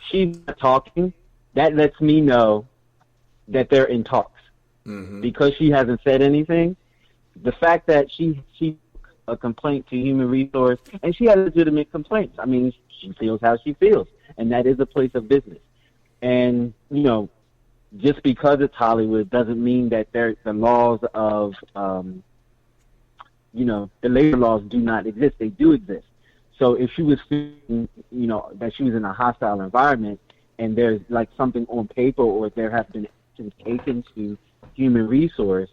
she's not talking, that lets me know that they're in talks. Mm-hmm. Because she hasn't said anything, the fact that she a complaint to Human Resource, and she has legitimate complaints. I mean, she feels how she feels, and that is a place of business. And just because it's Hollywood doesn't mean that the laws of the labor laws do not exist. They do exist. So if she was feeling, that she was in a hostile environment and there's like something on paper or there have been actions taken to Human Resource,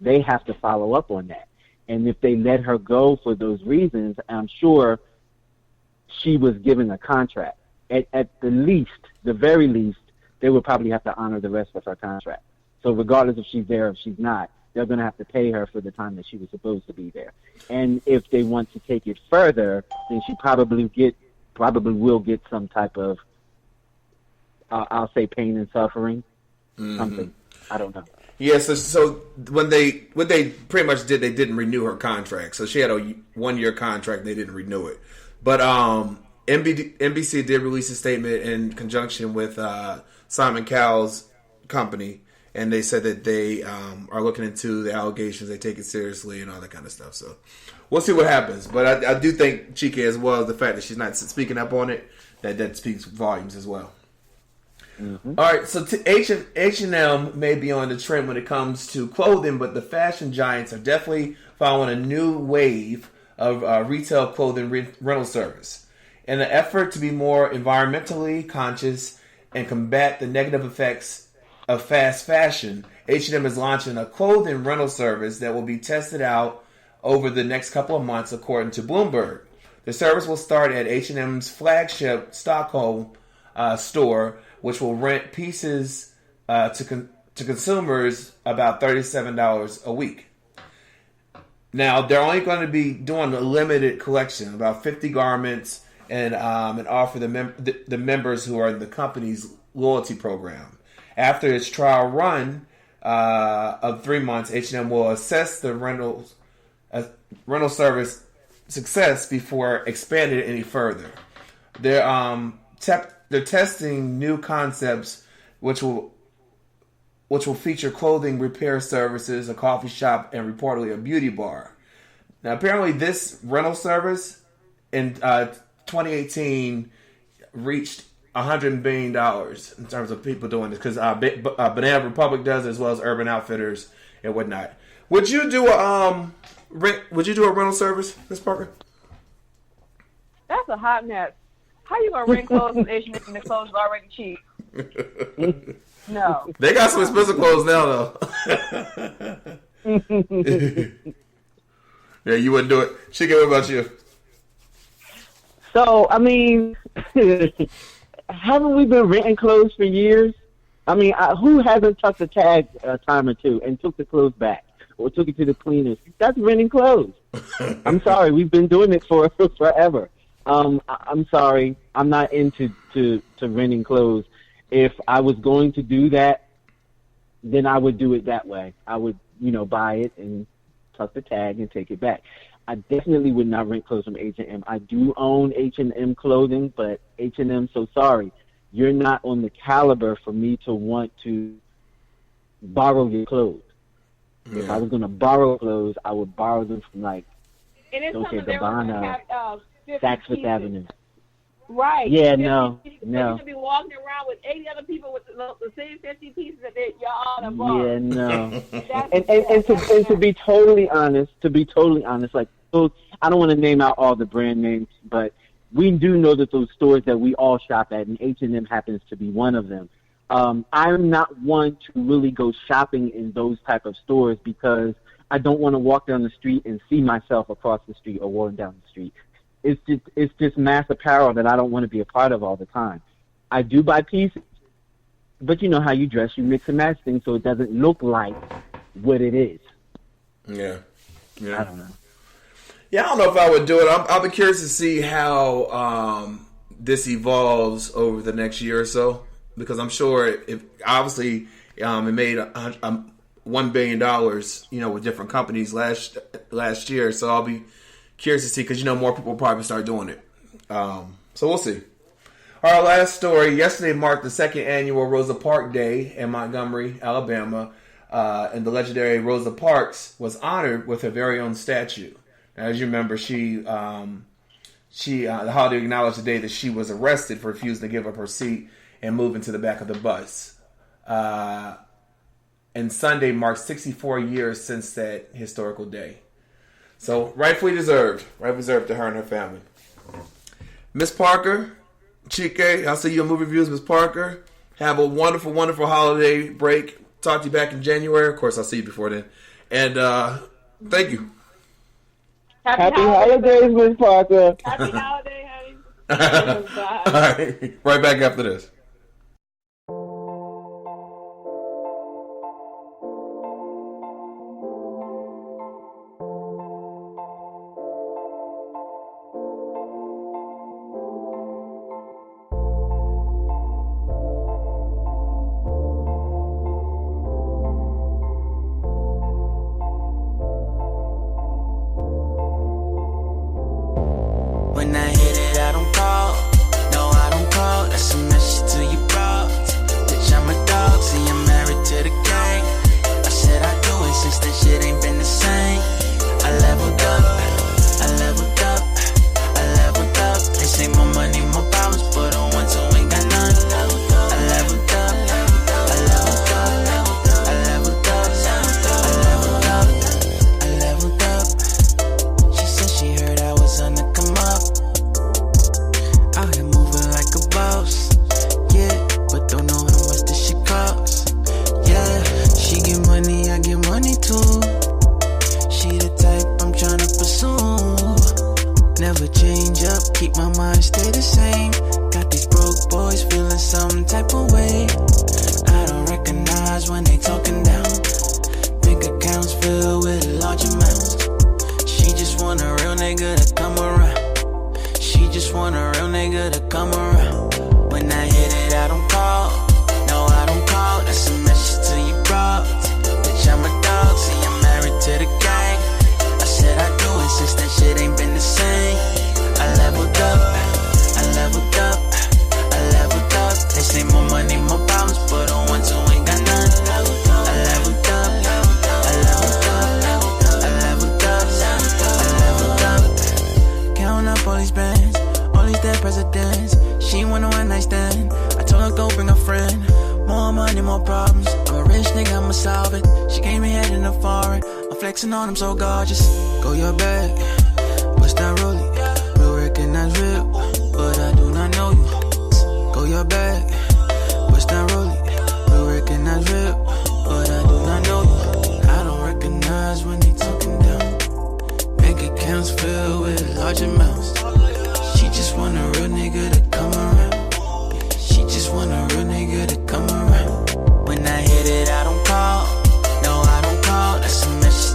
they have to follow up on that. And if they let her go for those reasons, I'm sure she was given a contract. At the very least, they would probably have to honor the rest of her contract. So regardless if she's there or if she's not, they're going to have to pay her for the time that she was supposed to be there. And if they want to take it further, then she probably will get some type of, I'll say, pain and suffering, something. I don't know. Yeah, so what they pretty much did, they didn't renew her contract. So she had a 1-year contract, they didn't renew it. But NBC did release a statement in conjunction with Simon Cowell's company, and they said that they are looking into the allegations, they take it seriously and all that kind of stuff. So we'll see what happens. But I do think Chica, as well as the fact that she's not speaking up on it, that speaks volumes as well. Mm-hmm. All right, so H&M may be on the trend when it comes to clothing, but the fashion giants are definitely following a new wave of retail clothing rental service. In an effort to be more environmentally conscious and combat the negative effects of fast fashion, H&M is launching a clothing rental service that will be tested out over the next couple of months, according to Bloomberg. The service will start at H&M's flagship Stockholm store, which will rent pieces to consumers about $37 a week. Now, they're only going to be doing a limited collection, about 50 garments, and offer the members who are in the company's loyalty program. After its trial run of 3 months, H&M will assess the rental service success before expanding it any further. They're testing new concepts, which will feature clothing repair services, a coffee shop, and reportedly a beauty bar. Now, apparently, this rental service in 2018 reached $100 billion in terms of people doing this, because Banana Republic does it, as well as Urban Outfitters and whatnot. Would you do a rental service, Ms. Parker? That's a hot mess. How you gonna rent clothes from H&M and the clothes are already cheap? No. They got some expensive clothes now, though. Yeah, you wouldn't do it. Chica, what about you? So, I mean, haven't we been renting clothes for years? I mean, who hasn't tucked a tag a time or two and took the clothes back? or took it to the cleaners. That's renting clothes. I'm sorry, we've been doing it for forever. I'm sorry, I'm not into to renting clothes. If I was going to do that, then I would do it that way. I would, buy it and tuck the tag and take it back. I definitely would not rent clothes from H&M. I do own H&M clothing, but H&M, so sorry, you're not on the caliber for me to want to borrow your clothes. Yeah. If I was going to borrow clothes, I would borrow them from Dolce & Gabbana, Saks Fifth Avenue. Right. Yeah, no. You're going to be walking around with 80 other people with the same 50 pieces that you're all about. Yeah, no. and to be totally honest, like, those, I don't want to name out all the brand names, but we do know that those stores that we all shop at, and H&M happens to be one of them. I'm not one to really go shopping in those type of stores because I don't want to walk down the street and see myself across the street or walking down the street. It's just mass apparel that I don't want to be a part of all the time. I do buy pieces, but you know how you dress, you mix and match things so it doesn't look like what it is. Yeah. I don't know. Yeah, I don't know if I would do it. I'll be curious to see how this evolves over the next year or so, because I'm sure it made $1 billion, with different companies last year. So I'll be curious to see, because more people will probably start doing it. So we'll see. Our last story. Yesterday marked the second annual Rosa Parks Day in Montgomery, Alabama, and the legendary Rosa Parks was honored with her very own statue. As you remember, the holiday acknowledged the day that she was arrested for refusing to give up her seat and move into the back of the bus. And Sunday marks 64 years since that historical day. So rightfully deserved to her and her family. Miss Parker, Chike, I'll see you in movie reviews, Miss Parker. Have a wonderful, wonderful holiday break. Talk to you back in January. Of course, I'll see you before then. And thank you. Happy holidays, Miss Parker. Happy holiday, honey. All right. Right back after this. On, I'm so gorgeous. Go your bag, what's that rolling? Real recognize real, but I do not know you. Go your bag, what's that rolling? Real recognize real, but I do not know you. I don't recognize when they talking down. Bank accounts filled with large amounts. She just want a real nigga to come around. She just want a real nigga to come around. When I hit it, I don't call. No, I don't call. That's a message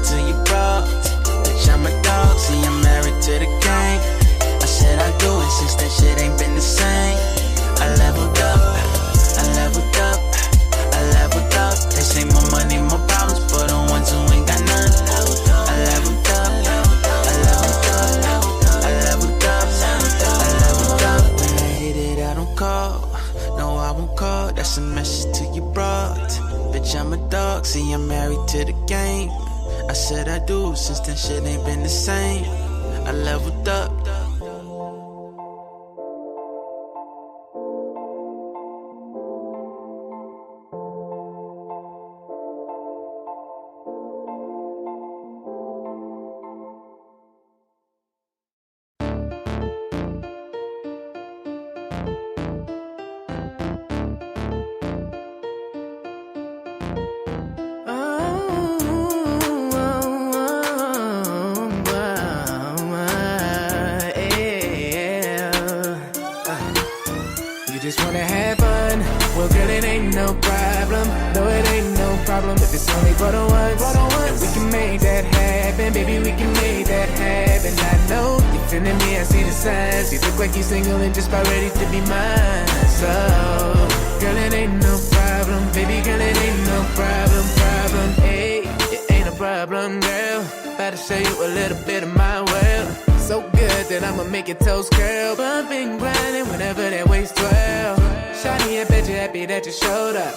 shit to your broad. Bitch, I'm a dog, see I'm married to the game. I said I do, since then shit ain't been the same. I leveled up. Toast girl, bumping, grinding whenever that waist 12. Shawty, I bet you happy that you showed up.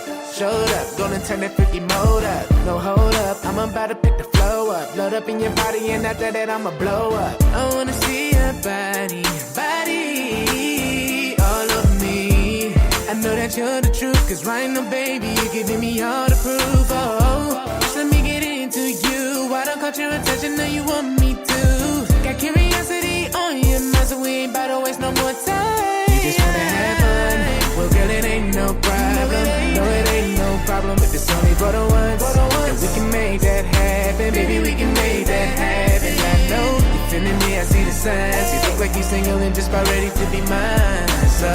Gonna turn that 50 mode up. No hold up, I'm about to pick the flow up. Load up in your body and after that I'ma blow up. I wanna see your body all over me. I know that you're the truth, cause right now baby you're giving me all the proof. Oh, just let me get into you. Why don't caught your attention, now you want me to. Got curiosity on your mind, so we ain't about to waste no more time. You just wanna have fun, well girl it ain't no problem. No it ain't no problem if it's only for the once. And we can make that happen, baby we can make that happen. I know you're feeling me, I see the signs. You look like you're single and just about ready to be mine. So,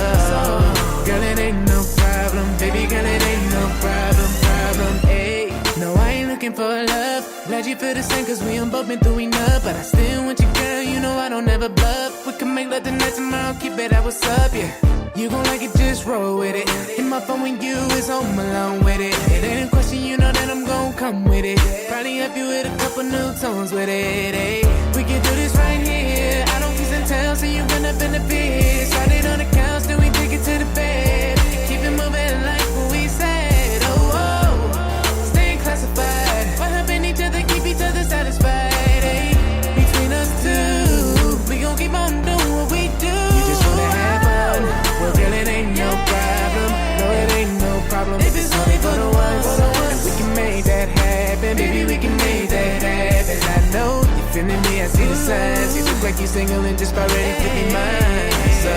girl it ain't no problem, baby girl it ain't no problem. Hey, no I ain't looking for love. Glad you feel the same cause we ain't both been through enough. But I still want you girl, you know I don't ever bluff. We can make love tonight, tomorrow, keep it out, what's up, yeah. You gon' like it, just roll with it. Hit my phone when you is home alone with it. It ain't a question, you know that I'm gon' come with it. Probably help you with a couple new tones with it, hey. We can do this right here. I don't kiss and tell, so you run up in the bed. Start it on the couch, then we take it to the bed. Keep it moving like what we said, oh. Staying classified. We're helping each other, keep each other satisfied, hey. Between us two, we gon' keep on doing what we do. You just wanna have fun, well girl it ain't no problem. No it ain't no problem if it's only for the once. And we can make that happen, baby we can make that happen. I know you're feeling me, I see the signs. You look like you're single and just about ready to be mine. So,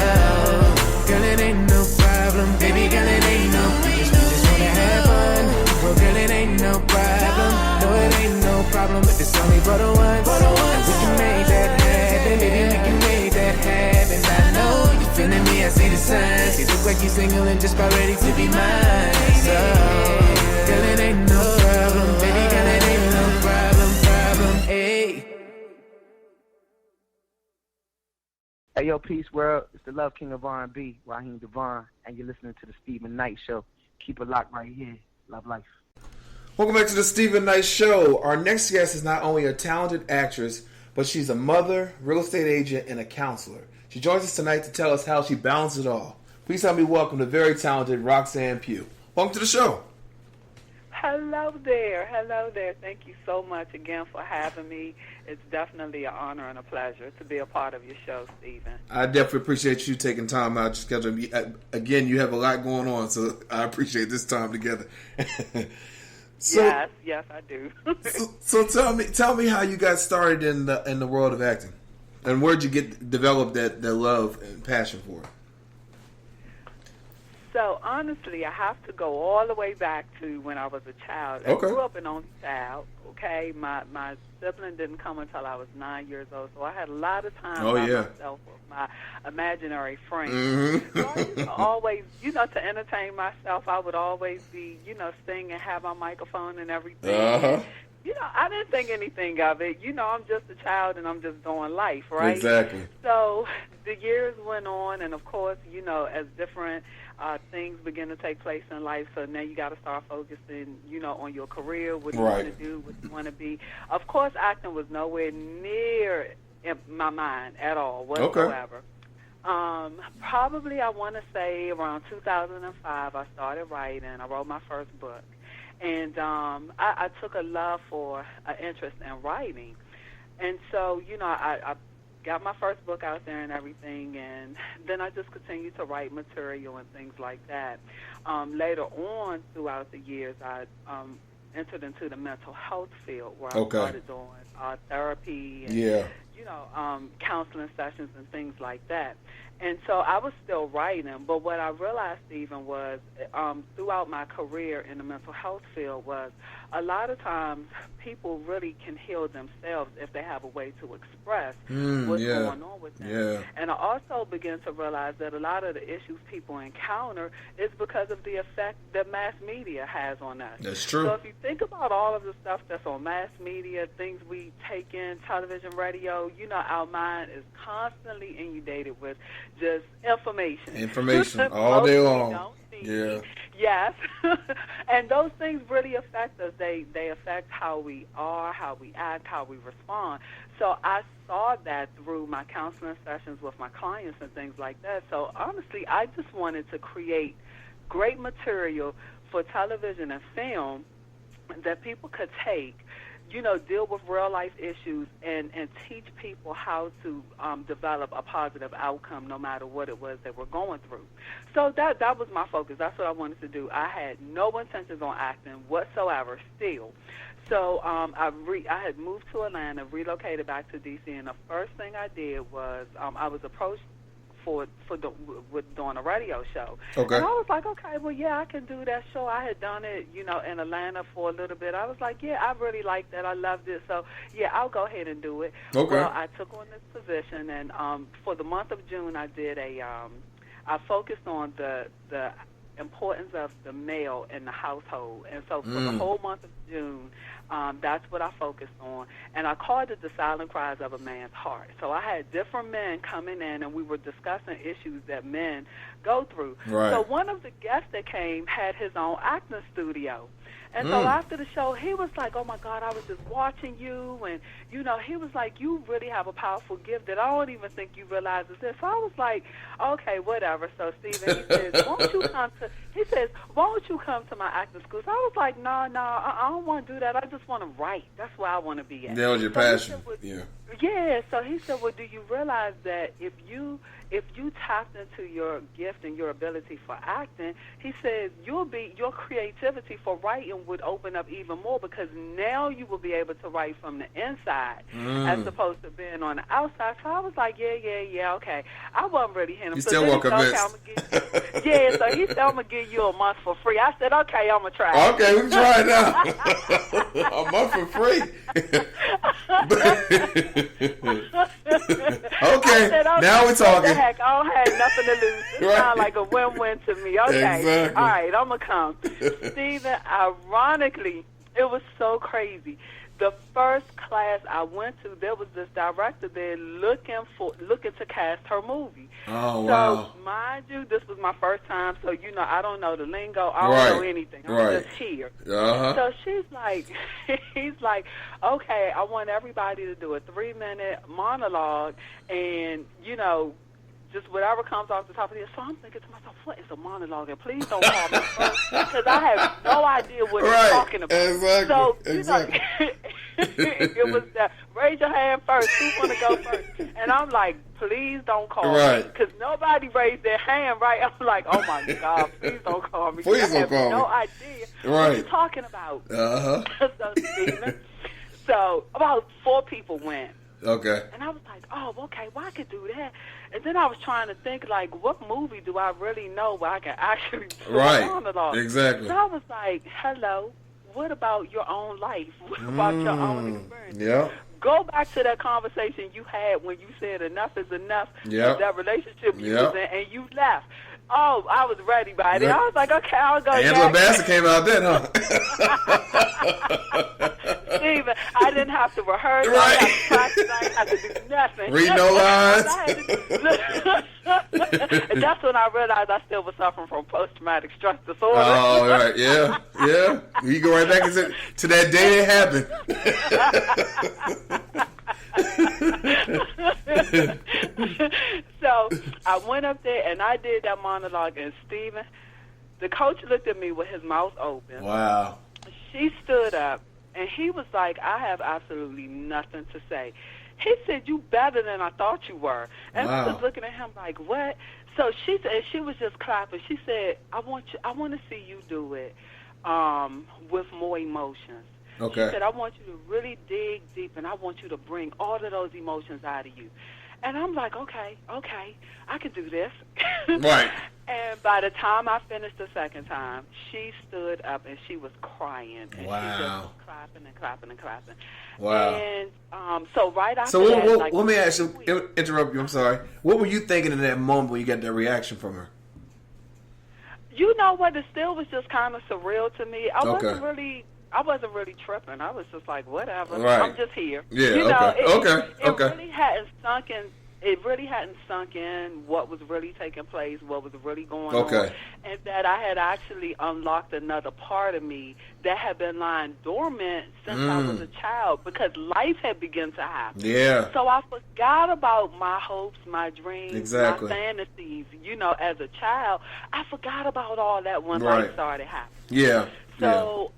girl it ain't no problem, baby girl it ain't no. We just wanna have fun, well girl it ain't no problem. No it ain't no problem if it's only for the once. And we can make that happen, baby we can make that happen. I know you're feeling me, I see the signs. You look like you're single and just about ready to be mine. So, girl it ain't no problem, baby girl it ain't no problem, hey. Hey yo, peace world. It's the Love King of R&B, Raheem Devon, and you're listening to the Stephen Knight Show. Keep it locked right here. Love life. Welcome back to the Stephen Knight Show. Our next guest is not only a talented actress, but she's a mother, real estate agent, and a counselor. She joins us tonight to tell us how she balances it all. Please help me welcome the very talented Roxanne Pugh. Welcome to the show. Hello there. Thank you so much again for having me. It's definitely an honor and a pleasure to be a part of your show, Stephen. I definitely appreciate you taking time out to schedule. Again, you have a lot going on, so I appreciate this time together. Yes, I do. so tell me how you got started in the world of acting, and where'd you develop that love and passion for it? So, honestly, I have to go all the way back to when I was a child. Okay. I grew up an only child, okay? My sibling didn't come until I was 9 years old, so I had a lot of time by myself with my imaginary friends. Mm-hmm. So I used to always, to entertain myself, I would always be, sing and have my microphone and everything. Uh-huh. I didn't think anything of it. I'm just a child and I'm just doing life, right? Exactly. So the years went on, and of course, as different things begin to take place in life, so now you got to start focusing, on your career, what you want to do, what you want to be. Of course, acting was nowhere near in my mind at all whatsoever. Okay. Probably I want to say around 2005 I started writing. I wrote my first book. And I took a love for an interest in writing. And so, I got my first book out there and everything, and then I just continued to write material and things like that. Later on throughout the years, I entered into the mental health field where I started doing therapy and, counseling sessions and things like that. And so I was still writing, but what I realized, Stephen, was throughout my career in the mental health field was a lot of times people really can heal themselves if they have a way to express what's going on with them. Yeah. And I also began to realize that a lot of the issues people encounter is because of the effect that mass media has on us. That's true. So if you think about all of the stuff that's on mass media, things we take in, television, radio, our mind is constantly inundated with just information all day long. Yeah. Yes. And those things really affect us. They affect how we are, how we act, how we respond. So I saw that through my counseling sessions with my clients and things like that. So honestly, I just wanted to create great material for television and film that people could take, deal with real-life issues and teach people how to develop a positive outcome no matter what it was that we're going through. So that was my focus. That's what I wanted to do. I had no intentions on acting whatsoever still. So I had moved to Atlanta, relocated back to D.C., and the first thing I did was I was approached with doing a radio show. Okay. And I was like, okay, well, yeah, I can do that show. I had done it, in Atlanta for a little bit. I was like, yeah, I really liked that. I loved it. So, yeah, I'll go ahead and do it. Okay. Well, I took on this position, and for the month of June, I did I focused on the importance of the male in the household. And so for the whole month of June, that's what I focused on. And I called it the silent cries of a man's heart. So I had different men coming in, and we were discussing issues that men go through. Right. So one of the guests that came had his own acting studio. And so after the show, he was like, oh, my God, I was just watching you. And, he was like, you really have a powerful gift that I don't even think you realize is this. So I was like, okay, whatever. So, Stephen, he says, why don't you come to my acting school? So I was like, no, I don't want to do that. I just want to write. That's where I want to be at. That was your passion. Yeah, so he said, well, do you realize that if you tapped into your gift and your ability for acting, he says your creativity for writing would open up even more, because now you will be able to write from the inside as opposed to being on the outside. So I was like, yeah, okay. I wasn't really hitting him. You still weren't convinced. Yeah, so he said, I'm going to give you a month for free. I said, okay, I'm going to try it. Okay, we can try it now. A month for free. Okay, now we're talking. Heck, I don't have nothing to lose. It sounds like a win-win to me. Okay, exactly. All right, I'm going to come. Stephen, ironically, it was so crazy. The first class I went to, there was this director there looking to cast her movie. Oh, wow. So, mind you, this was my first time, so, I don't know the lingo. I don't know anything. I'm just here. Uh-huh. So he's like, okay, I want everybody to do a 3-minute monologue and, just whatever comes off the top of it. So I'm thinking to myself, what is a monologue? And please don't call me first, because I have no idea what you're talking about. Exactly. So, exactly. It was that, raise your hand first. Who want to go first? And I'm like, please don't call me. Because nobody raised their hand, right? I'm like, oh, my God, please don't call me. Please don't call me. I have no idea what you're talking about. Uh-huh. So about 4 people went. Okay. And I was like, oh, okay, well, I could do that. And then I was trying to think, like, what movie do I really know where I can actually do a monologue? Exactly. So I was like, hello, what about your own life? What about your own experience? Yeah. Go back to that conversation you had when you said enough is enough. Yep. That relationship you was in, and you left. Oh, I was ready by then. I was like, okay, I'll go. Angela Bassett came out then, huh? Stephen, I didn't have to rehearse. I didn't have to practice. I didn't have to do nothing. Read no lines. And that's when I realized I still was suffering from post-traumatic stress disorder. Oh, right. Yeah. You go right back to that day it happened. So I went up there and I did that monologue, and Steven, the coach looked at me with his mouth open. Wow. She stood up, and he was like, I have absolutely nothing to say. He said, you better than I thought you were. And wow. I was looking at him like, what? So she said, she was just clapping. She said, I want to see you do it with more emotions. Okay. She said, I want you to really dig deep, and I want you to bring all of those emotions out of you. And I'm like, okay, I can do this. Right. And by the time I finished the second time, she stood up and she was crying. And wow. she just was clapping and clapping and clapping. Wow. And so right after that... So let me ask you, interrupt you, I'm sorry. What were you thinking in that moment when you got that reaction from her? You know what? It still was just kind of surreal to me. I wasn't really tripping. I was just like, whatever. Right. I'm just here. Yeah. You know, okay. It really hadn't sunk in. It really hadn't sunk in what was really taking place, what was really going on, and that I had actually unlocked another part of me that had been lying dormant since I was a child, because life had begun to happen. Yeah. So I forgot about my hopes, my dreams, my fantasies. You know, as a child, I forgot about all that when life started happening. Yeah. So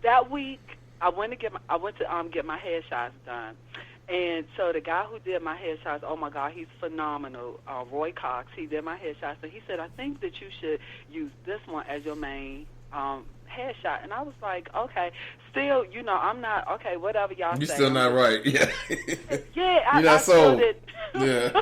that week, I went to get my headshots done. And so the guy who did my headshots, oh my God, he's phenomenal. Roy Cox, he did my headshots, and he said, I think that you should use this one as your main headshot. And I was like, okay. Still, you know, I'm not, okay, whatever y'all say. You're still not right. Yeah. Yeah, You're not sold. Yeah.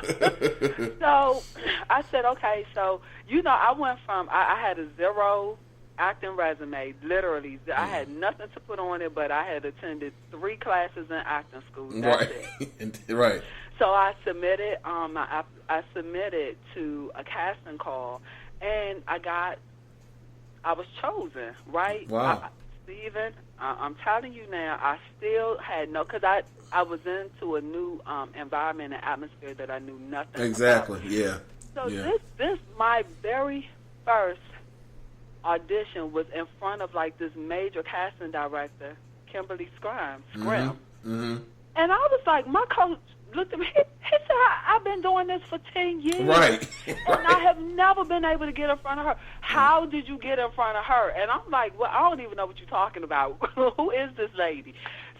So I said, okay, so, you know, I went from, I had a 0 acting resume, literally. I had nothing to put on it, but I had attended 3 classes in acting school. That's it. Right. So I submitted. I submitted to a casting call, and I was chosen. Right. Wow. Steven, I'm telling you now, I still had because I was into a new environment and atmosphere that I knew nothing exactly. about. Yeah. So this my very first audition was in front of like this major casting director, Kimberly Scrim. Mm-hmm. And I was like, my coach looked at me, he said, I've been doing this for 10 years. Right. And I have never been able to get in front of her. How did you get in front of her? And I'm like, well, I don't even know what you're talking about. Who is this lady?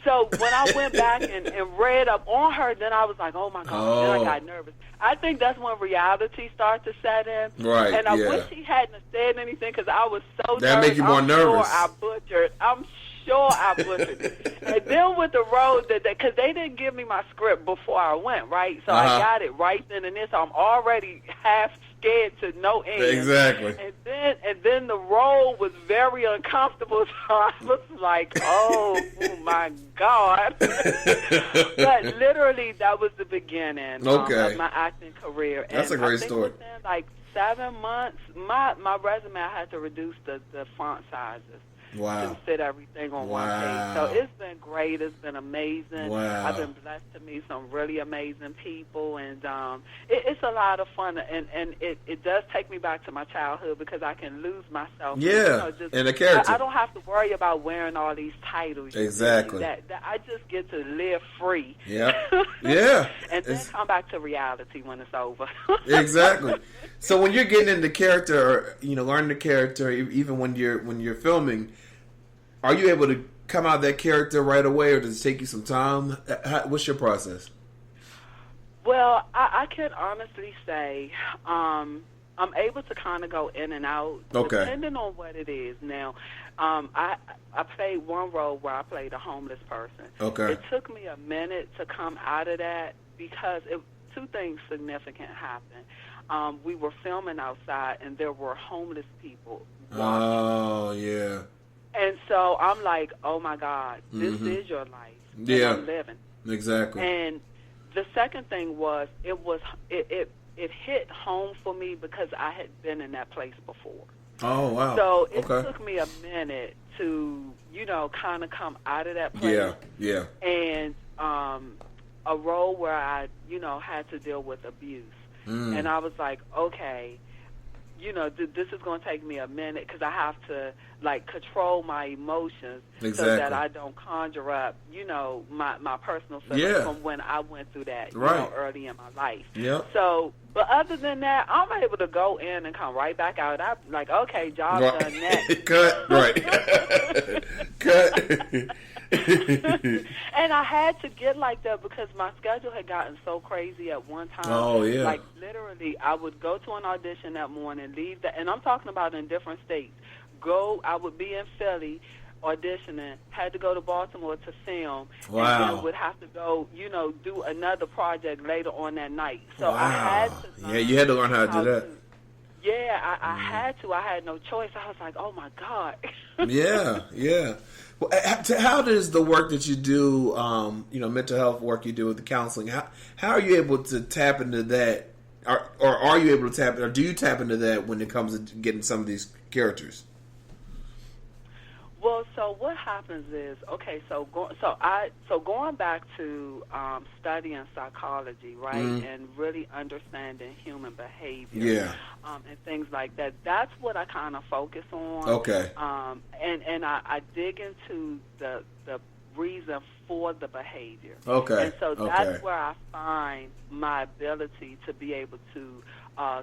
So when I went back and read up on her, then I was like, oh, my God. Then I got nervous. I think that's when reality started to set in. Right, and I wish he hadn't said anything because I was so nervous. That make you more nervous. I'm sure I butchered it. And then with the road, because they didn't give me my script before I went, right? So I got it right then and there. So I'm already half scared to no end. Exactly. And then the role was very uncomfortable. So I was like, oh my God. But literally, that was the beginning of my acting career. That's a great story. Within like 7 months, my resume, I had to reduce the font sizes. Wow. To fit everything on one page. So it's been great. It's been amazing. Wow. I've been blessed to meet some really amazing people, and it's a lot of fun. And it does take me back to my childhood because I can lose myself. Yeah, in a character. I don't have to worry about wearing all these titles. Exactly. That I just get to live free. Yeah. Yeah. And then come back to reality when it's over. Exactly. So when you're getting into character, or, you know, learning the character, even when you're filming, are you able to come out of that character right away, or does it take you some time? What's your process? Well, I can honestly say I'm able to kind of go in and out, depending on what it is. Now, I played one role where I played a homeless person. Okay. It took me a minute to come out of that because two things significant happened. We were filming outside, and there were homeless people watching. Oh, yeah. And so I'm like, oh, my God, this is your life that I'm living. Exactly. And the second thing was, it hit home for me because I had been in that place before. Oh, wow. So it took me a minute to, you know, kind of come out of that place. Yeah. And a role where I, you know, had to deal with abuse. And I was like, okay, this is going to take me a minute because I have to, like, control my emotions so that I don't conjure up, my personal feelings from when I went through that, early in my life. Yep. So, but other than that, I'm able to go in and come right back out. I'm like, okay, job done next. Cut, right. Cut. And I had to get like that because my schedule had gotten so crazy at one time. Oh, yeah. Like, literally, I would go to an audition that morning, leave that, and I'm talking about in different states. I would be in Philly auditioning, had to go to Baltimore to film, and then would have to go, do another project later on that night. So I had to learn. Yeah, you had to learn how to do that. Yeah, I had to. I had no choice. I was like, oh, my God. Yeah. Well, how does the work that you do, mental health work you do with the counseling, how are you able to tap into that, or are you able to tap, or do you tap into that when it comes to getting some of these characters? Well, so what happens is, going back to studying psychology, right, and really understanding human behavior, and things like that. That's what I kind of focus on. Okay. And I dig into the reason for the behavior. Okay. And so that's where I find my ability to be able to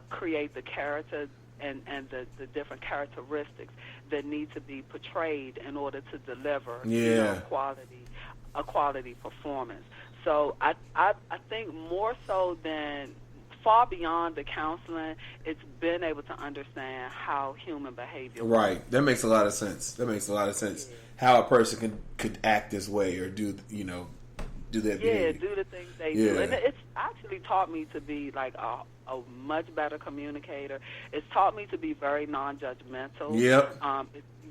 create the character and the different characteristics that need to be portrayed in order to deliver a quality performance. So I think more so than far beyond the counseling, it's been able to understand how human behavior works. Right. That makes a lot of sense. How a person could act this way or do that behavior. Yeah, do the things they do. And it's actually taught me to be like a much better communicator. It's taught me to be very non-judgmental. Yep.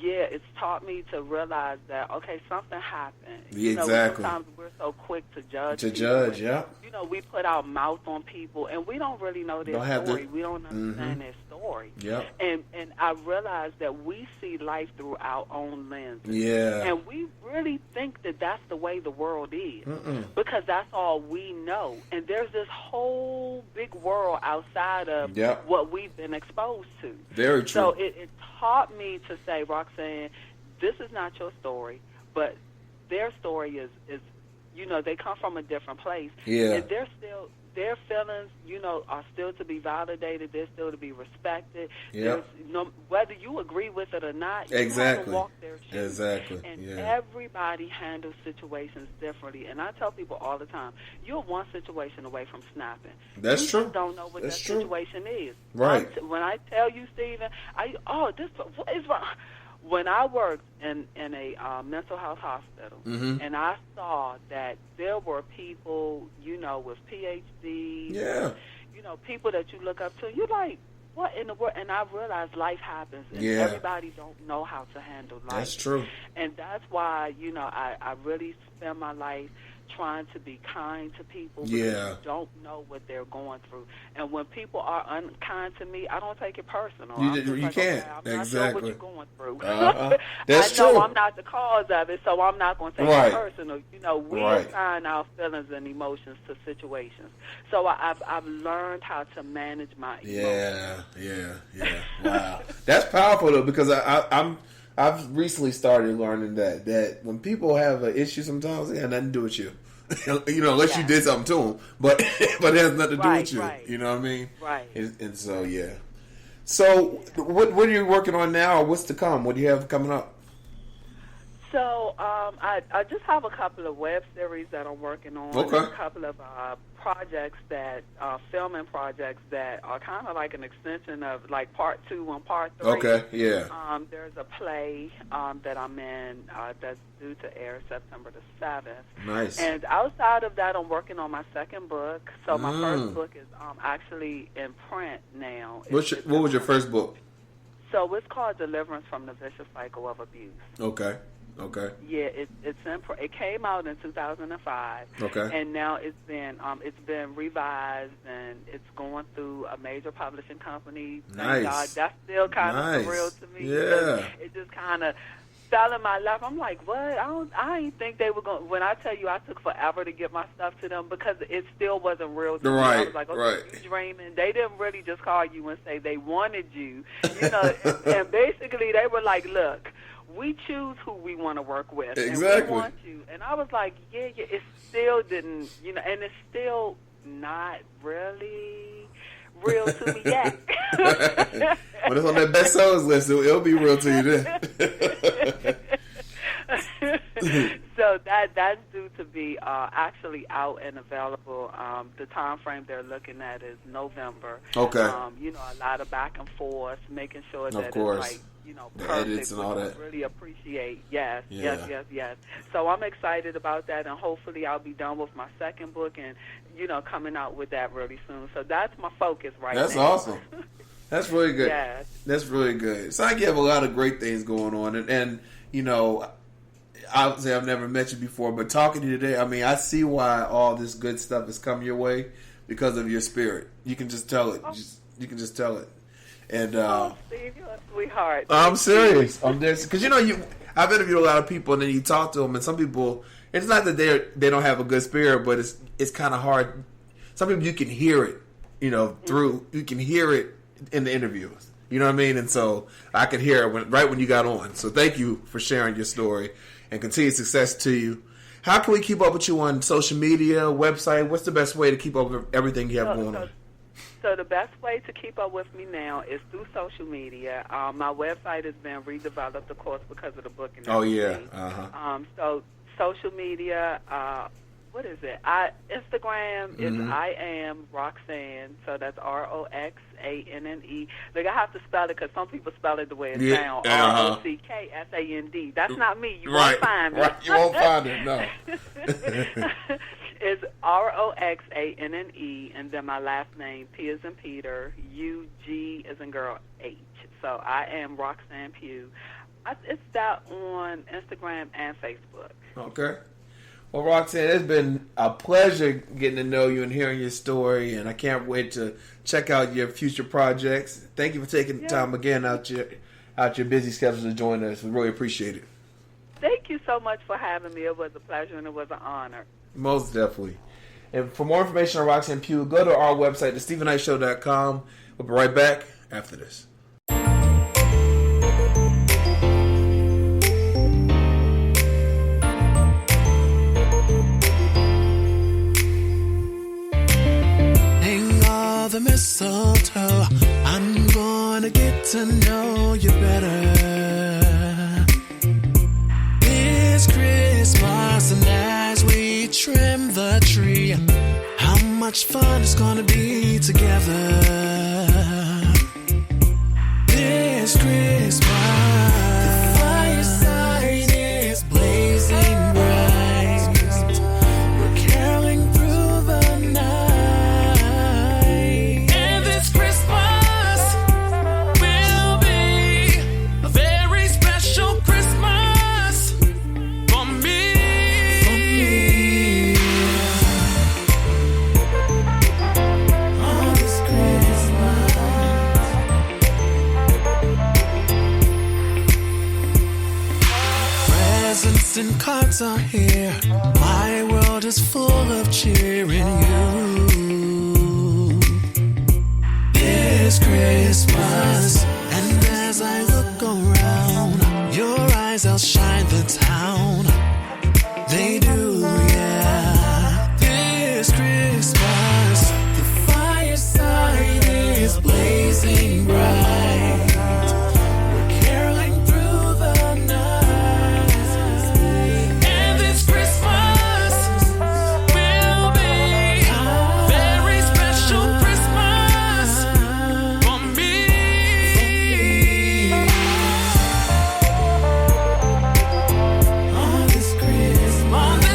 It's taught me to realize that, okay, something happened. Exactly. Sometimes we're so quick to judge. We put our mouth on people, and we don't really know their story. We don't understand their story. Yep. And I realized that we see life through our own lens. Yeah. And we really think that that's the way the world is because that's all we know. And there's this whole big world outside of what we've been exposed to. Very true. So it taught me to say, Roxanne, this is not your story, but their story is they come from a different place. Yeah. And their feelings, are still to be validated. They're still to be respected. Yep. Whether you agree with it or not, exactly. You have to walk their shoes. Exactly. And everybody handles situations differently. And I tell people all the time, you're one situation away from snapping. That's true. You just don't know what that situation is. Right. When I tell you, Stephen, what is wrong? When I worked in a mental health hospital, and I saw that there were people, with PhDs, people that you look up to, you're like, what in the world? And I realized life happens, and everybody don't know how to handle life. That's true. And that's why, I really spend my life trying to be kind to people because you don't know what they're going through. And when people are unkind to me, I don't take it personal. You can't. I'm not sure what you're going through. That's I know true. I'm not the cause of it, so I'm not going to take it personal. We assign our feelings and emotions to situations. So I've learned how to manage my emotions. Yeah. Wow. That's powerful, though, because I've recently started learning that when people have an issue sometimes, it has nothing to do with you. Unless you did something to them. But it has nothing to do with you. You know what I mean? Right. And so, yeah. So, what are you working on now, or what's to come? What do you have coming up? So, I just have a couple of web series that I'm working on. Okay. A couple of projects filming projects that are kind of like an extension of like part 2 and part 3. Okay, yeah. There's a play that I'm in that's due to air September the 7th. Nice. And outside of that, I'm working on my second book. So my first book is actually in print now. What was your first book? So it's called Deliverance from the Vicious Cycle of Abuse. Okay. Yeah, it came out in 2005. Okay. And now it's been revised and it's going through a major publishing company. Nice. Thank God. That's still kind of surreal to me. Yeah. It just kind of fell in my lap. I'm like, what? I ain't think they were going. When I tell you, I took forever to get my stuff to them because it still wasn't real to me. I was like, okay, you dreaming. They didn't really just call you and say they wanted you, and basically they were like, look, we choose who we want to work with. Exactly. And we want you. And I was like, yeah, it still didn't, and it's still not really real to me yet. When it's on that best sellers list, it'll be real to you then. So that's due to be actually out and available. The time frame they're looking at is November. Okay. A lot of back and forth, making sure that it's like, the perfect, edits and all that. I really appreciate. Yes. So I'm excited about that, and hopefully I'll be done with my second book and, coming out with that really soon. So that's my focus right now. That's awesome. That's really good. Yeah. That's really good. So I have a lot of great things going on, and obviously I've never met you before, but talking to you today, I mean, I see why all this good stuff has come your way because of your spirit. You can just tell it. You can just tell it. And Steve, you're a sweetheart. I'm serious. I'm there because I've interviewed a lot of people, and then you talk to them, and some people, it's not that they don't have a good spirit, but it's kind of hard. Some people you can hear it, through you can hear it in the interviews. You know what I mean? And so I could hear it right when you got on. So thank you for sharing your story, and continued success to you. How can we keep up with you on social media, website? What's the best way to keep up with everything you have going on? So the best way to keep up with me now is through social media. My website has been redeveloped, of course, because of the book and everything. Oh, yeah. Uh-huh. So social media, what is it? Instagram is I am Roxanne, so that's ROXANNE. Look, I have to spell it because some people spell it the way it sounds. ROCKSAND. That's not me. You won't find me. Right. You won't find it, no. It's ROXANNE, and then my last name, P as in Peter, UG as in girl, H. So I am Roxanne Pugh. It's that on Instagram and Facebook. Okay. Well, Roxanne, it's been a pleasure getting to know you and hearing your story, and I can't wait to check out your future projects. Thank you for taking the time again out your busy schedule to join us. We really appreciate it. Thank you so much for having me. It was a pleasure and it was an honor. Most definitely. And for more information on Roxanne Pugh, go to our website, thestephenknightshow.com. We'll be right back after this. Hang all the mistletoe. I'm gonna get to know you better. It's Christmas, and as we trim the tree, how much fun it's gonna be together this Christmas. The fireside is blazing bright. We're caroling through the night, and this Christmas will be a very special Christmas for me. On this Christmas, presents and cards are here. My world is full of cheer in you this Christmas. And as I look around, your eyes outshine the town. They do, yeah. This Christmas, the fireside is blazing bright. We're caroling through the night, and this Christmas will be a very special Christmas for me. On this Christmas.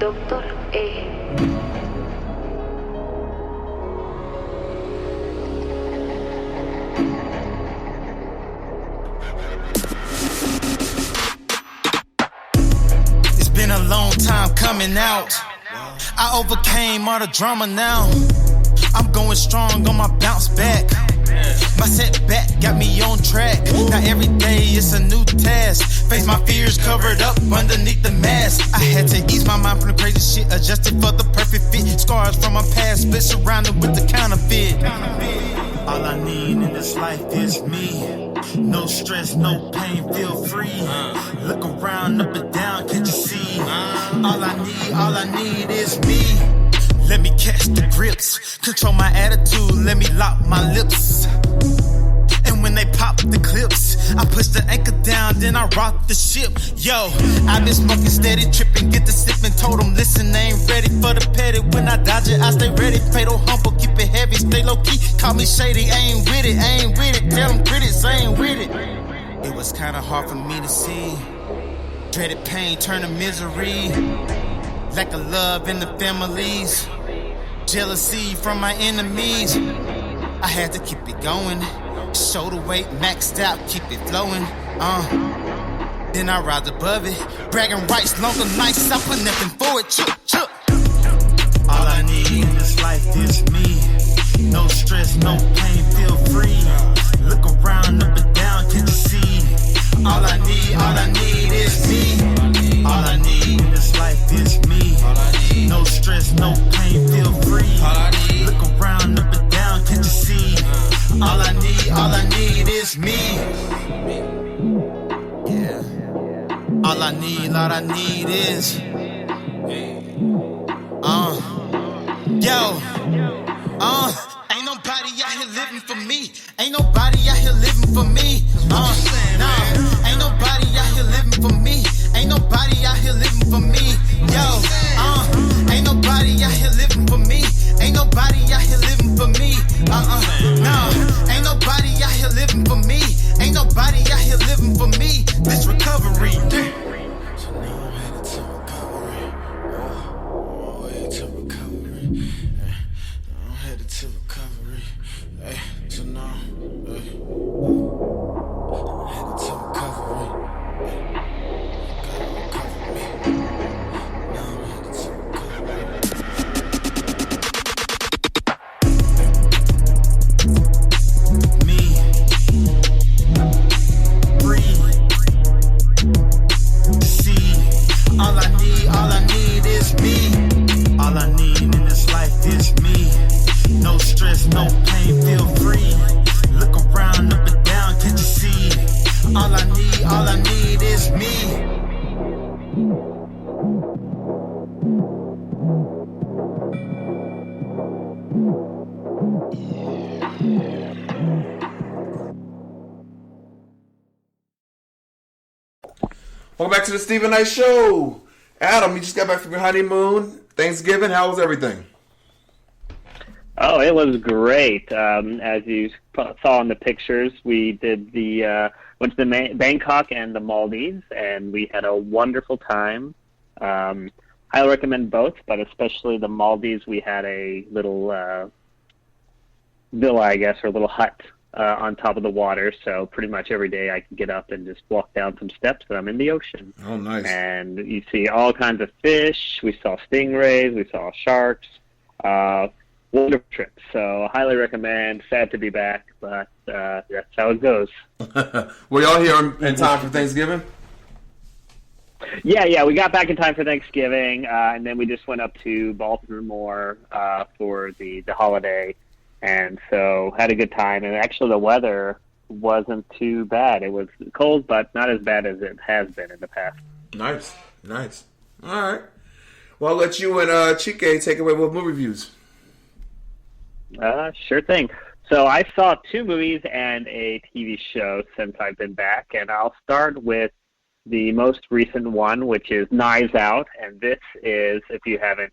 Doctor E. It's been a long time coming out. I overcame all the drama now. I'm going strong on my bounce back. My setback got me on track. Now every day it's a new task. Face my fears covered up underneath the mask. I had to ease my mind from the crazy shit, adjusted for the perfect fit. Scars from my past, but surrounded with the counterfeit. All I need in this life is me. No stress, no pain, feel free. Look around, up and down, can't you see? All I need is me. Let me catch the grips, control my attitude, let me lock my lips. And when they pop the clips, I push the anchor down, then I rock the ship. Yo, I been smoking steady, tripping, get the sipping. Told them, listen, I ain't ready for the petty. When I dodge it, I stay ready. Fatal humble, keep it heavy, stay low key. Call me shady, I ain't with it. Tell them critics, I ain't with it. It was kinda hard for me to see. Dreaded pain turn to misery. Lack of love in the families. Jealousy from my enemies. I had to keep it going. Shoulder weight maxed out, keep it flowing. Then I rise above it. Bragging rights, longer nights, I put nothing for it. Chook. All I need in this life is me. No stress, no pain, feel free. Look around, up and down, can't you see? All I need is me. All I need in this life is me. No stress, no pain, feel free. Look around, up and down, can't you see? All I need is me. Yeah. All I need is. Ain't nobody out here living for me. Ain't nobody out here living for me. Ain't nobody out here living for me. Ain't nobody out here living for me. Ain't nobody out here living for me. Ain't nobody out here living for me. Ain't nobody out here living for me. Ain't nobody out here living for me. This recovery. So now I'm headed to recovery. Way to recovery. I'm headed to recovery. So now I'm headed to recovery. Gotta recover me. Now I'm headed to recovery. All I need is me. All I need in this life is me. No stress, no pain, feel free. Look around, up and down, can't you see? All I need is me. Welcome back to the Stephen Knight Show. Adam, you just got back from your honeymoon, Thanksgiving. How was everything? Oh, it was great. As you saw in the pictures, we did went to the Bangkok and the Maldives, and we had a wonderful time. I recommend both, but especially the Maldives. We had a little villa, I guess, or a little hut on top of the water, so pretty much every day I can get up and just walk down some steps and I'm in the ocean. Oh, nice. And you see all kinds of fish. We saw stingrays. We saw sharks. Wonderful trip. So highly recommend. Sad to be back, but that's how it goes. Were y'all here in time for Thanksgiving? Yeah, we got back in time for Thanksgiving, and then we just went up to Baltimore for the holiday. And so had a good time, and actually the weather wasn't too bad. It was cold, but not as bad as it has been in the past. Nice. All right. Well, I'll let you and Chike take away with movie reviews. Sure thing. So I saw 2 movies and a TV show since I've been back, and I'll start with the most recent one, which is Knives Out, and this is, if you haven't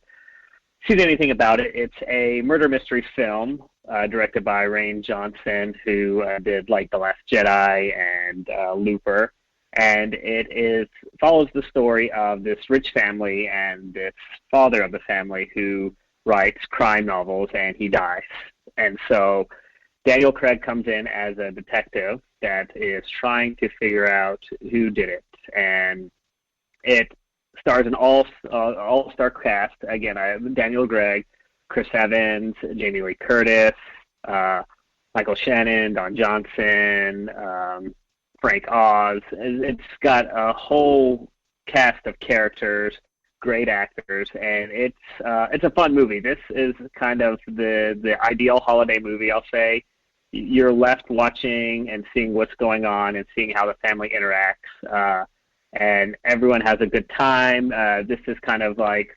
seen anything about it, it's a murder mystery film directed by Rian Johnson, who did like The Last Jedi and Looper. and it follows the story of this rich family and this father of the family who writes crime novels, and he dies. And so Daniel Craig comes in as a detective that is trying to figure out who did it, and it stars an all-star cast. Again, Daniel Craig, Chris Evans, Jamie Lee Curtis, Michael Shannon, Don Johnson, Frank Oz. It's got a whole cast of characters, great actors, and it's a fun movie. This is kind of the ideal holiday movie, I'll say. You're left watching and seeing what's going on and seeing how the family interacts, and everyone has a good time. This is kind of like,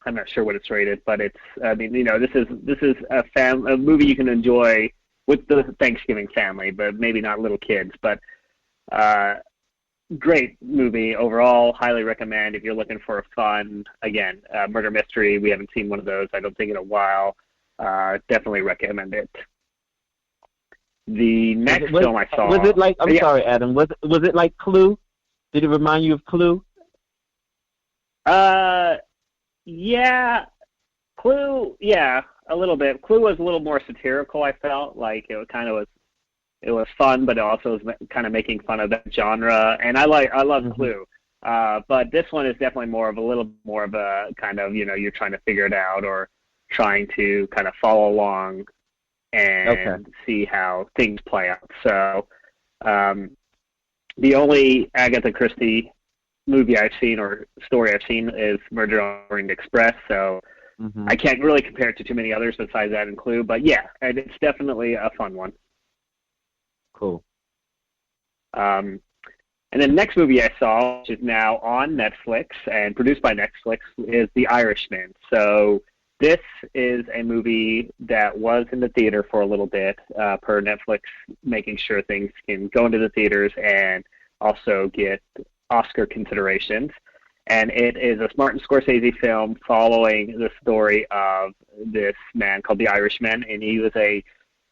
I'm not sure what it's rated, but this is a movie you can enjoy with the Thanksgiving family, but maybe not little kids. But great movie overall. Highly recommend if you're looking for a fun, again, murder mystery. We haven't seen one of those, I don't think, in a while. Definitely recommend it. The next film I saw. Was it like? I'm sorry, Adam. Was it like Clue? Did it remind you of Clue? Yeah, Clue. Yeah, a little bit. Clue was a little more satirical. I felt like it was fun, but it also was kind of making fun of that genre. And I love Clue. But this one is definitely a little more of a kind of, you're trying to figure it out or trying to kind of follow along and see how things play out. So the only Agatha Christie movie I've seen or story I've seen is Murder on the Orient Express. So I can't really compare it to too many others besides that and Clue. But yeah, and it's definitely a fun one. Cool. And then the next movie I saw, which is now on Netflix and produced by Netflix, is The Irishman. So this is a movie that was in the theater for a little bit, per Netflix, making sure things can go into the theaters and also get Oscar considerations. And it is a Martin Scorsese film following the story of this man called the Irishman, and he was a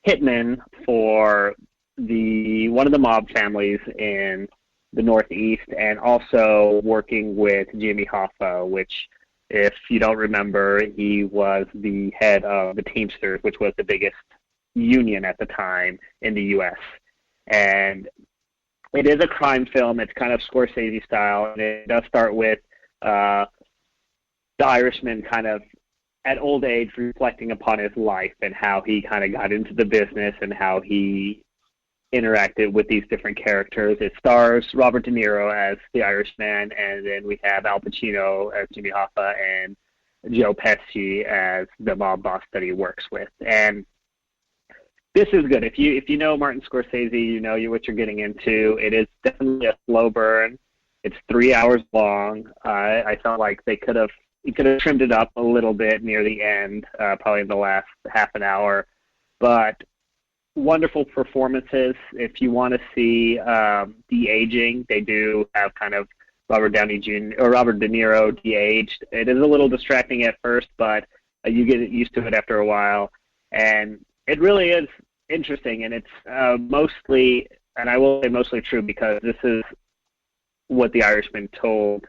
hitman for one of the mob families in the Northeast, and also working with Jimmy Hoffa, which, if you don't remember, he was the head of the Teamsters, which was the biggest union at the time in the U.S. And it is a crime film. It's kind of Scorsese style, and it does start with the Irishman kind of at old age reflecting upon his life and how he kind of got into the business and how he interacted with these different characters. It stars Robert De Niro as the Irishman, and then we have Al Pacino as Jimmy Hoffa and Joe Pesci as the mob boss that he works with. And this is good. If you know Martin Scorsese, you know what you're getting into. It is definitely a slow burn. It's 3 hours long. I felt like he could have trimmed it up a little bit near the end, probably in the last half an hour. But wonderful performances. If you want to see de-aging, they do have kind of Robert Downey Jr. or Robert De Niro de-aged. It is a little distracting at first, but you get used to it after a while. And it really is interesting, and it's mostly, and I will say mostly true, because this is what the Irishman told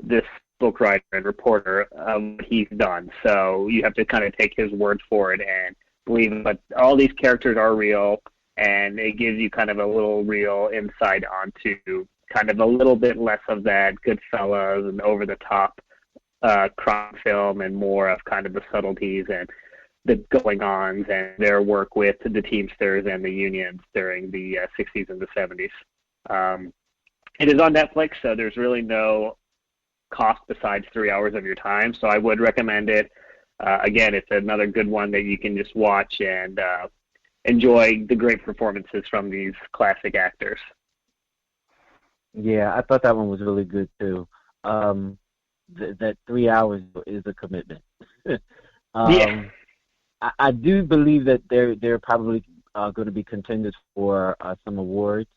this book writer and reporter what he's done. So you have to kind of take his word for it and believe it. But all these characters are real, and it gives you kind of a little real insight onto kind of a little bit less of that Goodfellas and over-the-top crime film, and more of kind of the subtleties and the going-ons and their work with the Teamsters and the unions during the 60s and the 70s. It is on Netflix, so there's really no cost besides 3 hours of your time, so I would recommend it. Again, it's another good one that you can just watch and enjoy the great performances from these classic actors. Yeah, I thought that one was really good too. That 3 hours is a commitment. Yeah. I do believe that they're probably going to be contenders for some awards.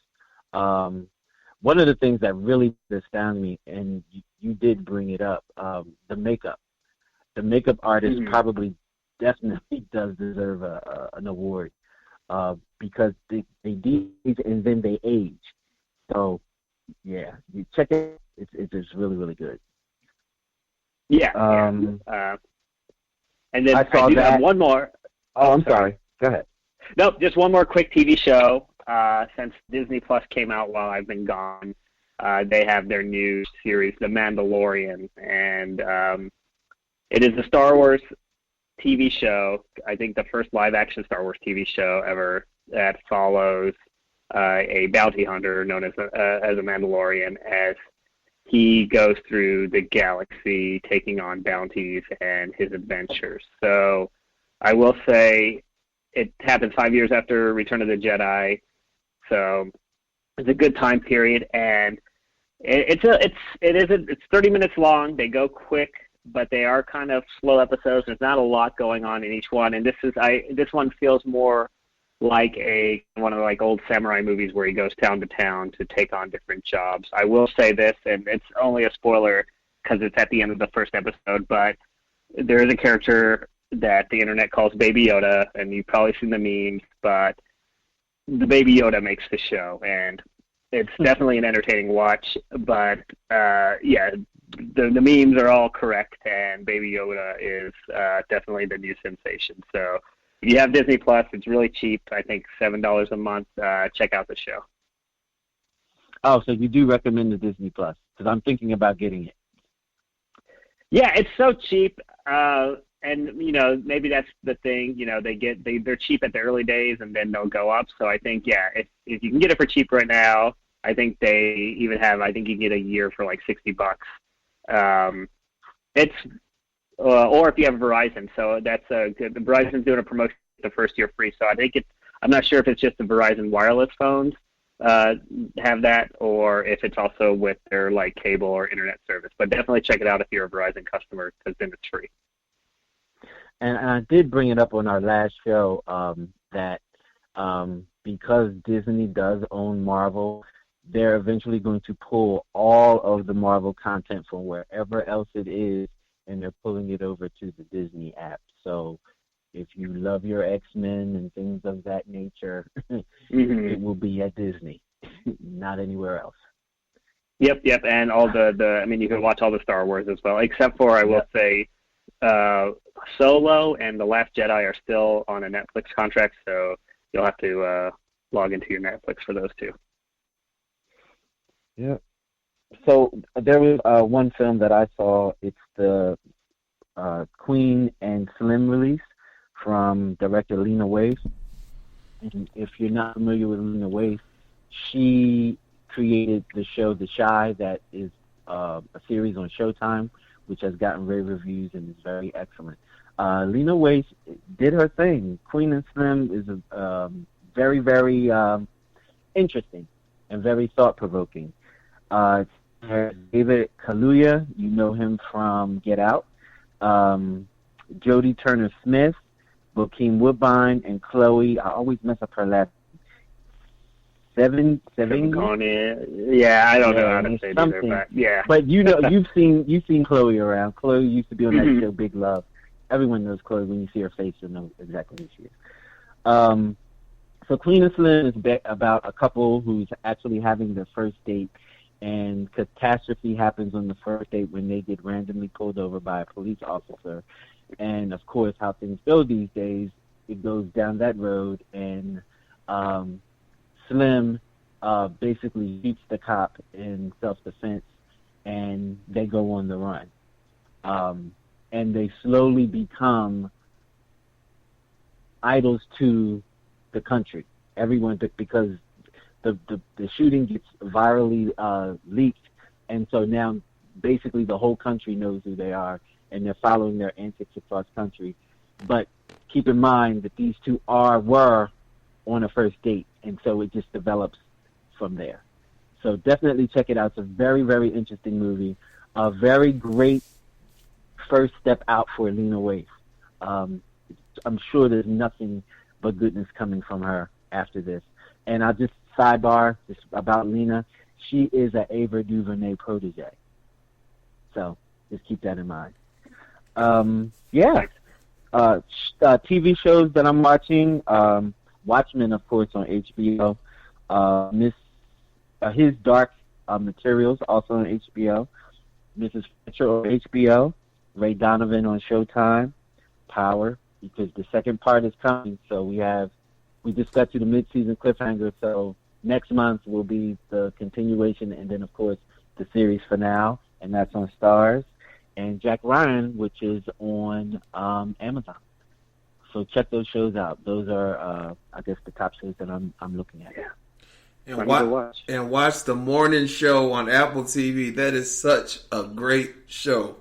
One of the things that really astounded me, and you did bring it up, the makeup. The makeup artist probably definitely does deserve an award because they de-age and then they age. So yeah, you check it. It's just really, really good. Yeah. And then I do have one more. Oh, I'm sorry. Go ahead. Nope, just one more quick TV show. Since Disney Plus came out while I've been gone, they have their new series, The Mandalorian, and it is a Star Wars TV show. I think the first live-action Star Wars TV show ever that follows a bounty hunter known as a Mandalorian as he goes through the galaxy taking on bounties and his adventures. So I will say it happened 5 years after Return of the Jedi, so it's a good time period, and it's 30 minutes long. They go quick, but they are kind of slow episodes. There's not a lot going on in each one, and this one feels more like one of the old samurai movies where he goes town to town to take on different jobs. I will say this, and it's only a spoiler because it's at the end of the first episode, but there is a character that the internet calls Baby Yoda, and you've probably seen the memes, but the Baby Yoda makes the show, and it's definitely an entertaining watch, but the memes are all correct, and Baby Yoda is definitely the new sensation. So if you have Disney Plus, it's really cheap. I think $7 a month. Check out the show. Oh, so you do recommend the Disney Plus? Because I'm thinking about getting it. Yeah, it's so cheap. And maybe that's the thing. They're cheap at the early days, and then they'll go up. So I think, if you can get it for cheap right now, I think they even have. I think you can get a year for like $60. Or if you have Verizon, so that's good. Verizon's doing a promotion the first year free. So I think I'm not sure if it's just the Verizon wireless phones have that, or if it's also with their cable or internet service. But definitely check it out if you're a Verizon customer, because then it's free. And I did bring it up on our last show that because Disney does own Marvel, they're eventually going to pull all of the Marvel content from wherever else it is, and they're pulling it over to the Disney app. So if you love your X-Men and things of that nature, it will be at Disney, not anywhere else. Yep, and all you can watch all the Star Wars as well, except for, I will say, Solo and The Last Jedi are still on a Netflix contract, so you'll have to log into your Netflix for those two. Yeah. So there was one film that I saw. It's the Queen and Slim release from director Lena Waithe. And if you're not familiar with Lena Waithe, she created the show The Chi, that is a series on Showtime, which has gotten rave reviews and is very excellent. Lena Waithe did her thing. Queen and Slim is very, very interesting and very thought-provoking. David Kaluuya, you know him from Get Out. Jodie Turner-Smith, Bokeem Woodbine, and Chloe. I always mess up her last name. Yeah, I don't know how to say it either, but yeah. But you've seen Chloe around. Chloe used to be on that show Big Love. Everyone knows Chloe. When you see her face, you'll know exactly who she is. So Queen and Slim is about a couple who's actually having their first date, and catastrophe happens on the first date when they get randomly pulled over by a police officer. And of course, how things go these days, it goes down that road, and Slim basically shoots the cop in self-defense, and they go on the run. And they slowly become idols to the country. Everyone, because the shooting gets virally leaked, and so now basically the whole country knows who they are, and they're following their antics across country. But keep in mind that these two were on a first date, and so it just develops from there. So definitely check it out. It's a very, very interesting movie. A very great first step out for Lena Waithe. I'm sure there's nothing but goodness coming from her after this. And I'll just sidebar just about Lena. She is an Ava DuVernay protege. So just keep that in mind. TV shows that I'm watching. Watchmen, of course, on HBO. His Dark Materials, also on HBO. Mrs. Fletcher on HBO. Ray Donovan on Showtime. Power, because the second part is coming. So we just got to the mid-season cliffhanger. So next month will be the continuation, and then of course the series finale, and that's on Starz. And Jack Ryan, which is on Amazon. So check those shows out. Those are, I guess, the top shows that I'm looking at. And watch the morning show on Apple TV. That is such a great show.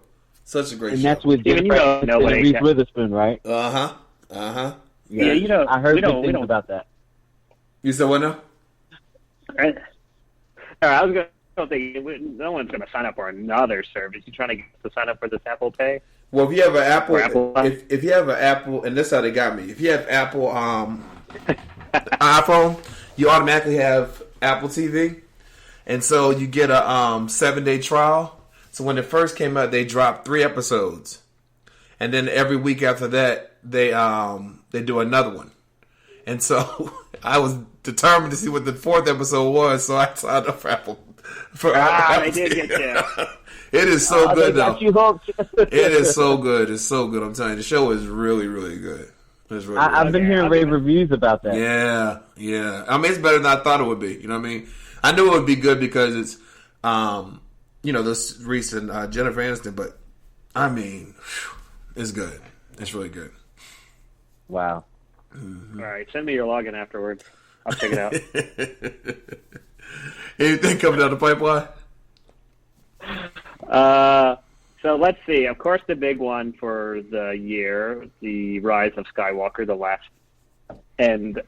Such a great show. And that's with Reese Witherspoon, right? Yeah, I heard good things about that. You said what now? I was going to say, no one's going to sign up for another service. You trying to get to sign up for this Apple Pay? Well, if you have an Apple, if you have an Apple, and this is how they got me. If you have Apple iPhone, you automatically have Apple TV, and so you get a 7-day trial. So when it first came out, they dropped 3 episodes, and then every week after that, they do another one. And so I was determined to see what the 4th episode was, so I signed up for Apple. They did get you. It is so good, though. It is so good. It's so good. I'm telling you, the show is really, really good. It's really I've been hearing rave reviews about that. Yeah. I mean, it's better than I thought it would be. You know what I mean? I knew it would be good because it's, this recent Jennifer Aniston, but I mean, it's good. It's really good. Wow. Mm-hmm. All right, send me your login afterwards. I'll check it out. Anything coming down the pipeline? So let's see. Of course, the big one for the year, the Rise of Skywalker, the end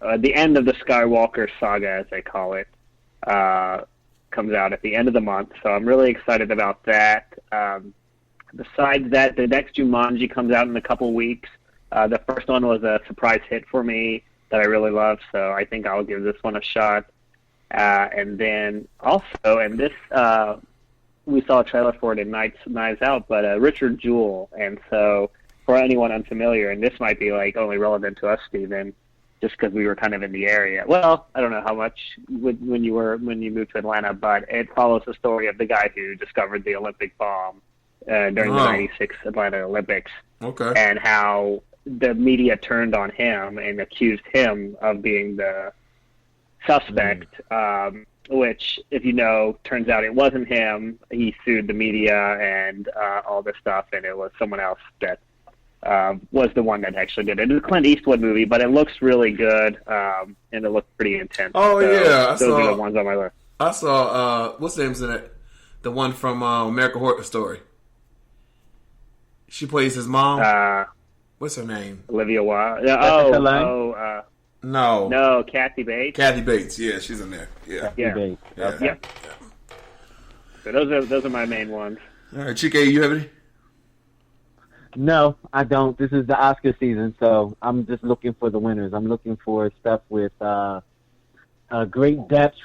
of the Skywalker saga, as they call it, comes out at the end of the month. So I'm really excited about that. Besides that, the next Jumanji comes out in a couple weeks. The first one was a surprise hit for me that I really loved, so I think I'll give this one a shot. And then also, and this we saw a trailer for it in Knives Out, but Richard Jewell. And so for anyone unfamiliar, and this might be like only relevant to us, Stephen, just because we were kind of in the area. Well, I don't know how much when you moved to Atlanta, but it follows the story of the guy who discovered the Olympic bomb during the '96 Atlanta Olympics. Okay. And how the media turned on him and accused him of being the suspect, which, if you know, turns out it wasn't him. He sued the media and all this stuff, and it was someone else that was the one that actually did it. It's a Clint Eastwood movie, but it looks really good, and it looked pretty intense. Oh, so yeah. Those are the ones on my list. I saw, what's the name's in it? The one from American Horror Story. She plays his mom. What's her name? Olivia Wilde. No, Kathy Bates. Kathy Bates, yeah, she's in there. Yeah. Bates. Yeah. So those are my main ones. All right, Chike, you have any? No, I don't. This is the Oscar season, so I'm just looking for the winners. I'm looking for stuff with great depth,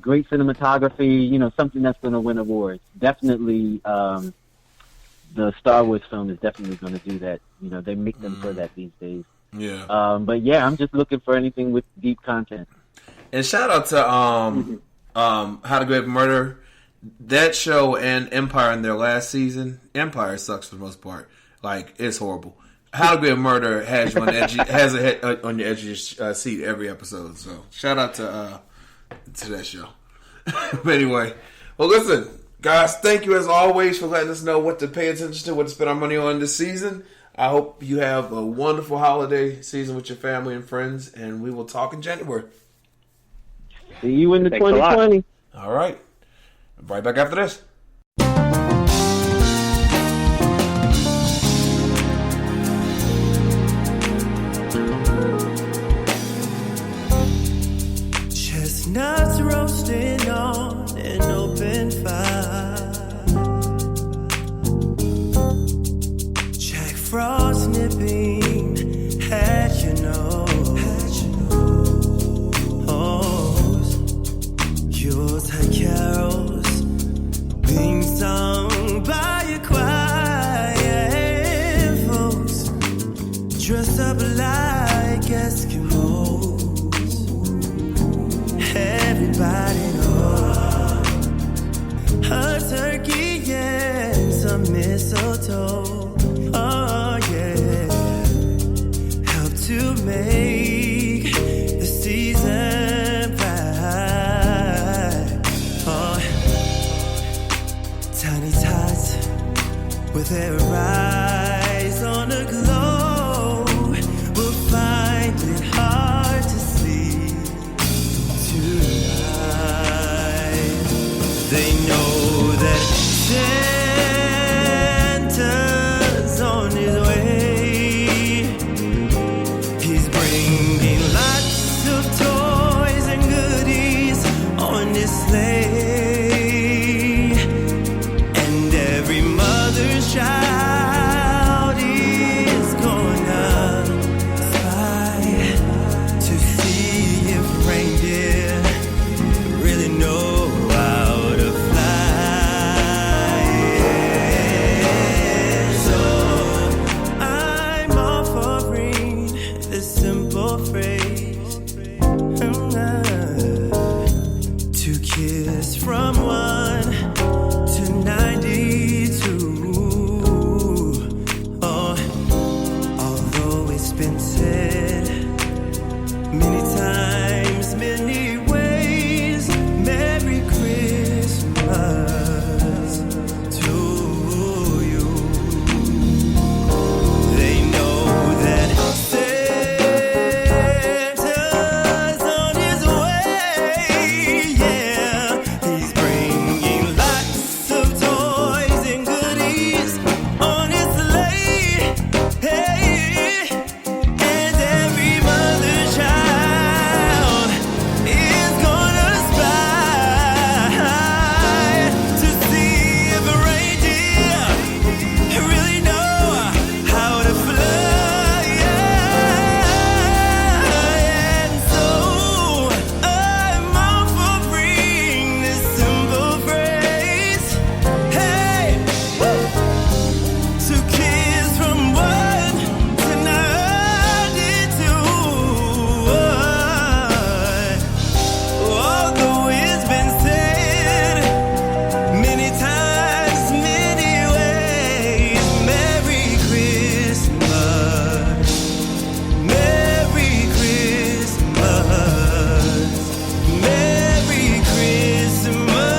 great cinematography, something that's going to win awards. Definitely, the Star Wars film is definitely going to do that. They make them for that these days. Yeah. But yeah, I'm just looking for anything with deep content. And shout out to How to Get Murder. That show and Empire in their last season. Empire sucks for the most part. Like, it's horrible. How to Get Murder has you on the edge, has a head on your edge of your seat every episode. So shout out to that show. But anyway, well, listen, guys, thank you as always for letting us know what to pay attention to, what to spend our money on this season. I hope you have a wonderful holiday season with your family and friends, and we will talk in January. See you in the 2020. All right. Right back after this. Chestnuts roasting on an open fire. Jack Frost nipping at your nose. Yuletide carols being sung by a choir. Folks dressed up like Eskimos. Everybody knows some mistletoe. Oh yeah, help to make the season bright. Oh, tiny tots with their eyes on a glow will find it hard to sleep tonight. They know that Santa's on his way. He's bringing lots of toys and goodies on his sleigh. And every mother's child is gonna spy to see if reindeer really know how to fly. So I'm offering this simple phrase, to kiss from 1 to 92. Oh, although it's been said many times, many ways, Merry Christmas to you. They know that Santa's on his way. Yeah, he's bringing lots of toys and goodies on his sleigh. Hey, and every mother's child is gonna spy to see if a reindeer really know how to fly. And so I'm offering this simple phrase, hey, to kiss from 1 to 92. Although it's been said many times, many ways, Merry Christmas, Merry Christmas, Merry Christmas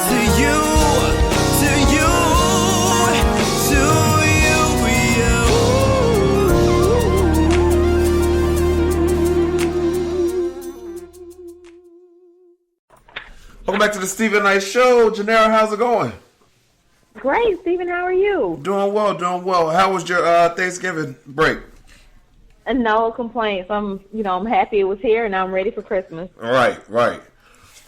to you, to you, to you, Welcome back to the Stephen Knight Show. Janera, how's it going? Great, Stephen. How are you? Doing well, doing well. How was your Thanksgiving break? And no complaints. I'm happy it was here, and I'm ready for Christmas. Right. Well,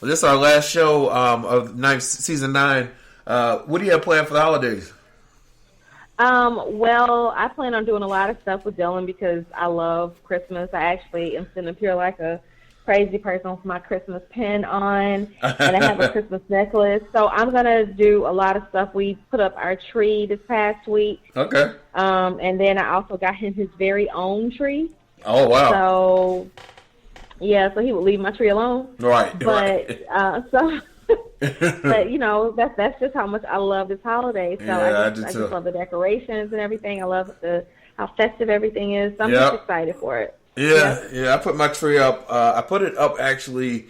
this is our last show of season 9. What do you have planned for the holidays? Well, I plan on doing a lot of stuff with Dylan because I love Christmas. I actually am sitting up here like a crazy person with my Christmas pin on, and I have a Christmas necklace. So I'm going to do a lot of stuff. We put up our tree this past week. Okay. And then I also got him his very own tree. Oh, wow. So, yeah, so he would leave my tree alone. Right. But, but that's just how much I love this holiday. So Yeah, I just love the decorations and everything. I love how festive everything is. So I'm just excited for it. Yeah. I put my tree up. I put it up actually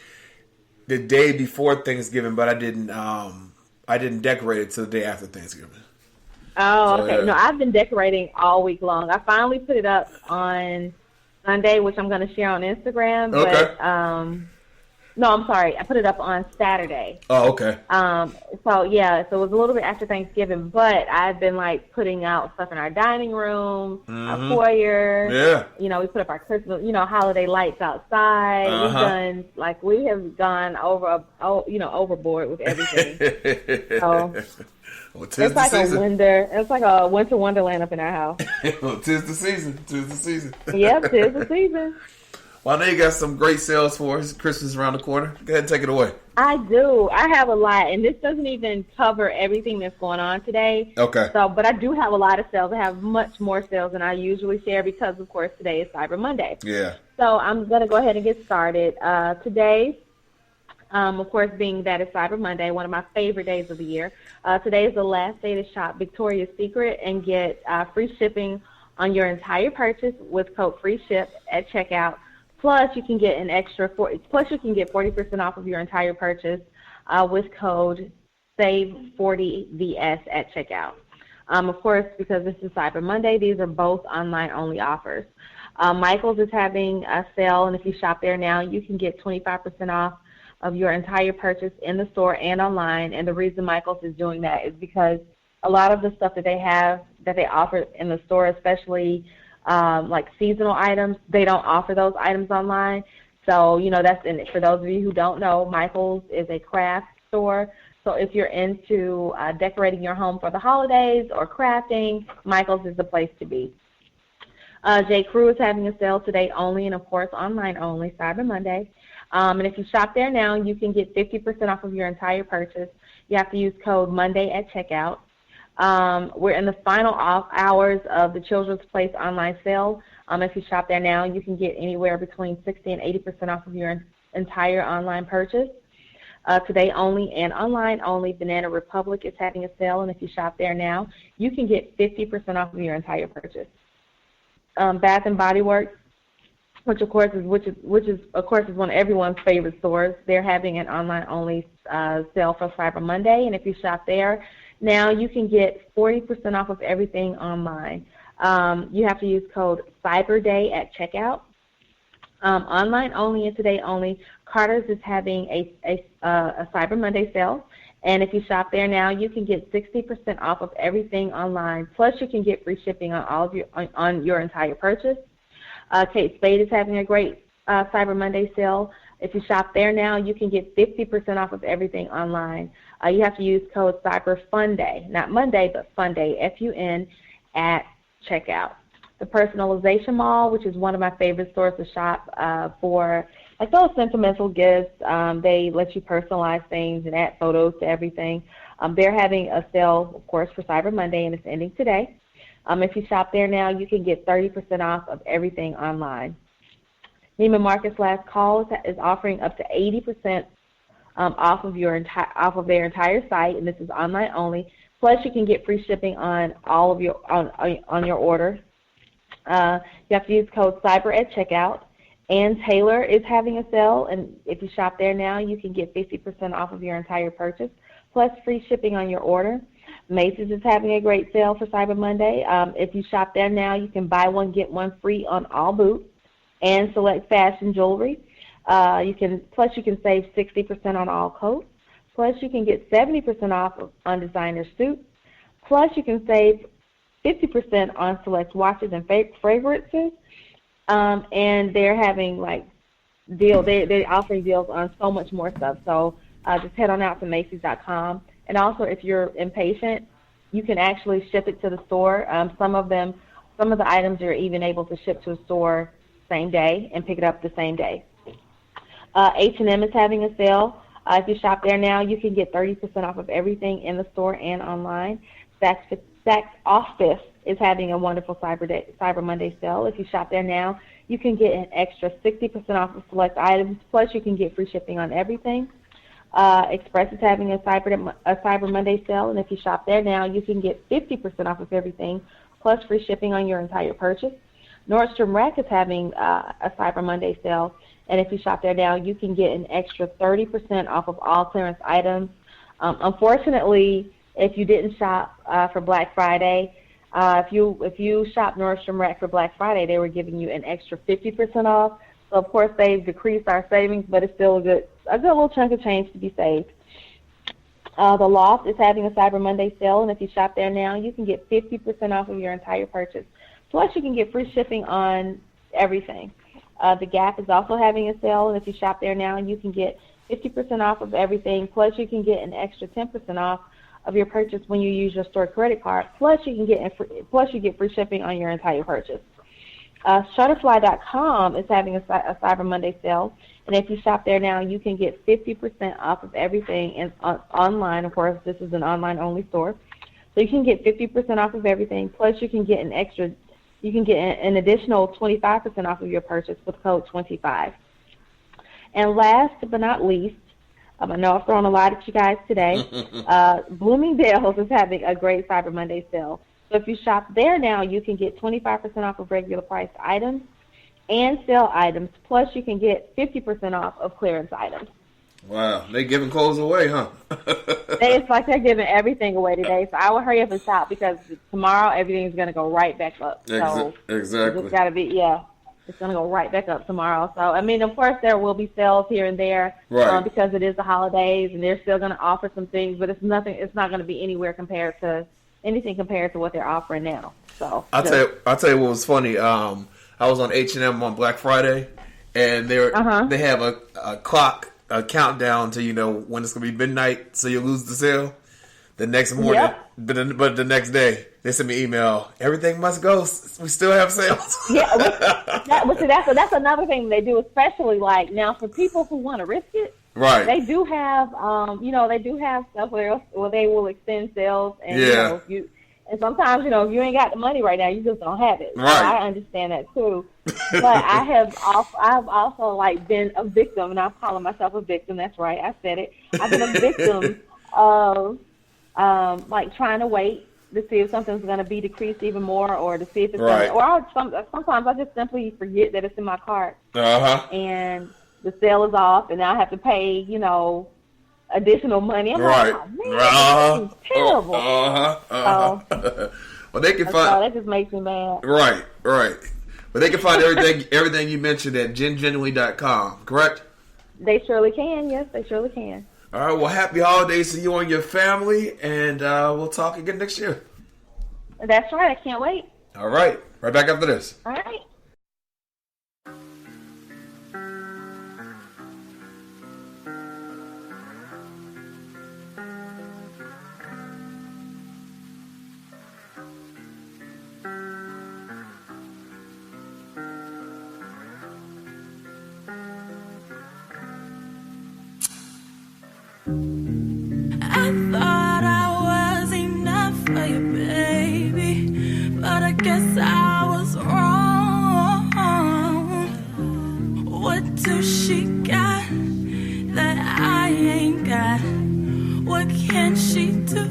the day before Thanksgiving, but I didn't decorate it till the day after Thanksgiving. Oh, So, okay. yeah. No, I've been decorating all week long. I finally put it up on Sunday, which I'm going to share on Instagram. Okay. But no, I'm sorry. I put it up on Saturday. Oh, okay. So it was a little bit after Thanksgiving, but I've been putting out stuff in our dining room, our foyer. Yeah. We put up our Christmas, holiday lights outside. We have gone overboard with everything. So Well, it's like a winter wonderland up in our house. Well, tis the season. Yep, tis the season. Well, I know you got some great sales for us. Christmas around the corner. Go ahead and take it away. I do. I have a lot, and this doesn't even cover everything that's going on today. Okay. But I do have a lot of sales. I have much more sales than I usually share because, of course, today is Cyber Monday. Yeah. So I'm going to go ahead and get started. Today, of course, being that it's Cyber Monday, one of my favorite days of the year, today is the last day to shop Victoria's Secret and get free shipping on your entire purchase with code FREESHIP at checkout. Plus, you can get an extra 40% off of your entire purchase with code SAVE40VS at checkout. Of course, because this is Cyber Monday, these are both online-only offers. Michael's is having a sale, and if you shop there now, you can get 25% off of your entire purchase in the store and online. And the reason Michael's is doing that is because a lot of the stuff that they have, that they offer in the store, especially like seasonal items, they don't offer those items online. So, that's in it. For those of you who don't know, Michael's is a craft store. So if you're into decorating your home for the holidays or crafting, Michael's is the place to be. J. Crew is having a sale today only, and of course online only, Cyber Monday. And if you shop there now, you can get 50% off of your entire purchase. You have to use code Monday at checkout. We're in the final hours of the Children's Place online sale. If you shop there now, you can get anywhere between 60 and 80% off of your entire online purchase. Today only and online only, Banana Republic is having a sale, and if you shop there now, you can get 50% off of your entire purchase. Bath and Body Works, which of course is one of everyone's favorite stores. They're having an online only sale for Cyber Monday, and if you shop there now, you can get 40% off of everything online. You have to use code CYBERDAY at checkout. Online only and today only, Carter's is having a Cyber Monday sale, and if you shop there now, you can get 60% off of everything online. Plus, you can get free shipping on your entire purchase. Kate Spade is having a great Cyber Monday sale. If you shop there now, you can get 50% off of everything online. You have to use code CYBERFUNDAY, not Monday, but Funday, F-U-N, at checkout. The Personalization Mall, which is one of my favorite stores to shop for, like those sentimental gifts. They let you personalize things and add photos to everything. They're having a sale, of course, for Cyber Monday, and it's ending today. If you shop there now, you can get 30% off of everything online. Neiman Marcus Last Call is offering up to 80% off of their entire site, and this is online only. Plus, you can get free shipping on all of your on your order. You have to use code CYBER at checkout. Ann Taylor is having a sale, and if you shop there now, you can get 50% off of your entire purchase, plus free shipping on your order. Macy's is having a great sale for Cyber Monday. If you shop there now, you can buy one, get one free on all boots and select fashion jewelry. You can save 60% on all coats. Plus, you can get 70% off on designer suits. Plus, you can save 50% on select watches and fragrances. And they're having they're offering deals on so much more stuff. So just head on out to Macy's.com. And also, if you're impatient, you can actually ship it to the store. Some of the items are even able to ship to a store same day and pick it up the same day. H&M is having a sale. If you shop there now, you can get 30% off of everything in the store and online. Saks Office is having a wonderful Cyber Monday sale. If you shop there now, you can get an extra 60% off of select items, plus you can get free shipping on everything. Express is having a Cyber Monday sale, and if you shop there now, you can get 50% off of everything, plus free shipping on your entire purchase. Nordstrom Rack is having a Cyber Monday sale, and if you shop there now, you can get an extra 30% off of all clearance items. Unfortunately, if you didn't shop for Black Friday, if you shop Nordstrom Rack for Black Friday, they were giving you an extra 50% off. So of course they've decreased our savings, but it's still a good little chunk of change to be saved. The Loft is having a Cyber Monday sale, and if you shop there now, you can get 50% off of your entire purchase. Plus, you can get free shipping on everything. The Gap is also having a sale, and if you shop there now, you can get 50% off of everything. Plus, you can get an extra 10% off of your purchase when you use your store credit card. Plus, you get free shipping on your entire purchase. Shutterfly.com is having a Cyber Monday sale, and if you shop there now, you can get 50% off of everything online. Of course, this is an online-only store, so you can get 50% off of everything. Plus, you can get an additional 25% off of your purchase with code 25. And last but not least, I know I've thrown a lot at you guys today. Bloomingdale's is having a great Cyber Monday sale. So if you shop there now, you can get 25% off of regular priced items and sale items. Plus, you can get 50% off of clearance items. Wow, they giving clothes away, huh? It's like they're giving everything away today. So I will hurry up and shop because tomorrow everything's going to go right back up. So exactly. It's got to be, it's going to go right back up tomorrow. So, I mean, of course, there will be sales here and there because it is the holidays, and they're still going to offer some things, but it's not going to be anything compared to what they're offering now. So I'll tell you what was funny. I was on H&M on Black Friday, and they have a clock, a countdown to when it's gonna be midnight, so you lose the sale. The next morning, but the next day, they sent me an email. Everything must go. We still have sales. That's another thing they do, especially like now for people who want to risk it. Right. They do have, they do have stuff where they will extend sales, and and sometimes if you ain't got the money right now, you just don't have it. Right. So I understand that too. But I've also like been a victim, and I'm calling myself a victim. That's right, I said it. I've been a victim of like trying to wait to see if something's going to be decreased even more, or to see if it's sometimes I just simply forget that it's in my cart, and the sale is off, and now I have to pay, additional money. I'm like, oh, man, this is terrible. Well, they can find. That just makes me mad. Right. But they can find everything you mentioned at GenGenuine.com, correct? They surely can. Yes, they surely can. All right. Well, happy holidays to you and your family, and we'll talk again next year. That's right. I can't wait. All right. Right back after this. All right. I thought I was enough for you, baby, but I guess I was wrong. What do she got that I ain't got? What can she do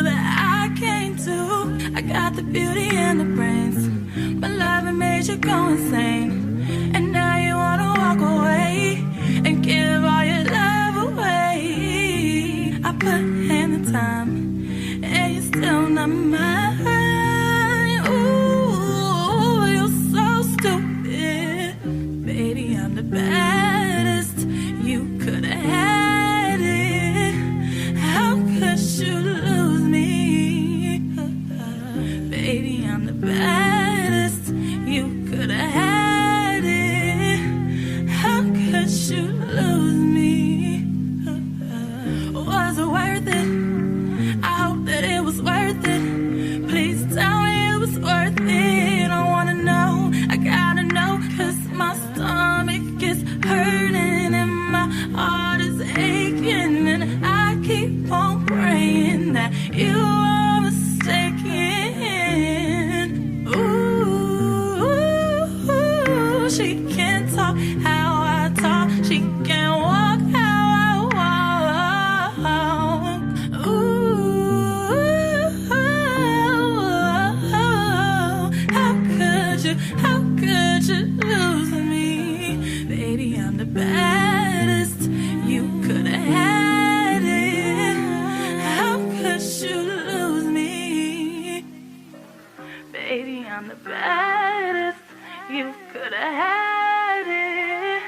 that I can't do? I got the beauty and the brains, but love made you go insane, and now you wanna walk away and give all your love away. I put in the time, and you're still not mine. Ooh, you're so stupid. Baby, I'm the baddest. You could have had it. How could you lose me? Baby, I'm the baddest. You could have had it. How could you lose me? Was it worth it? I hope that it was worth it. Please tell me it was worth it. I wanna know, I gotta know, 'cause my stomach is hurting and my heart is aching, and I keep on praying that you are mistaken. Ooh, she can't talk how I talk, she can't walk how I walk. Ooh, how could you lose me? Baby, I'm the baddest. You could have had it. How could you lose me? Baby, I'm the baddest. You could have had it.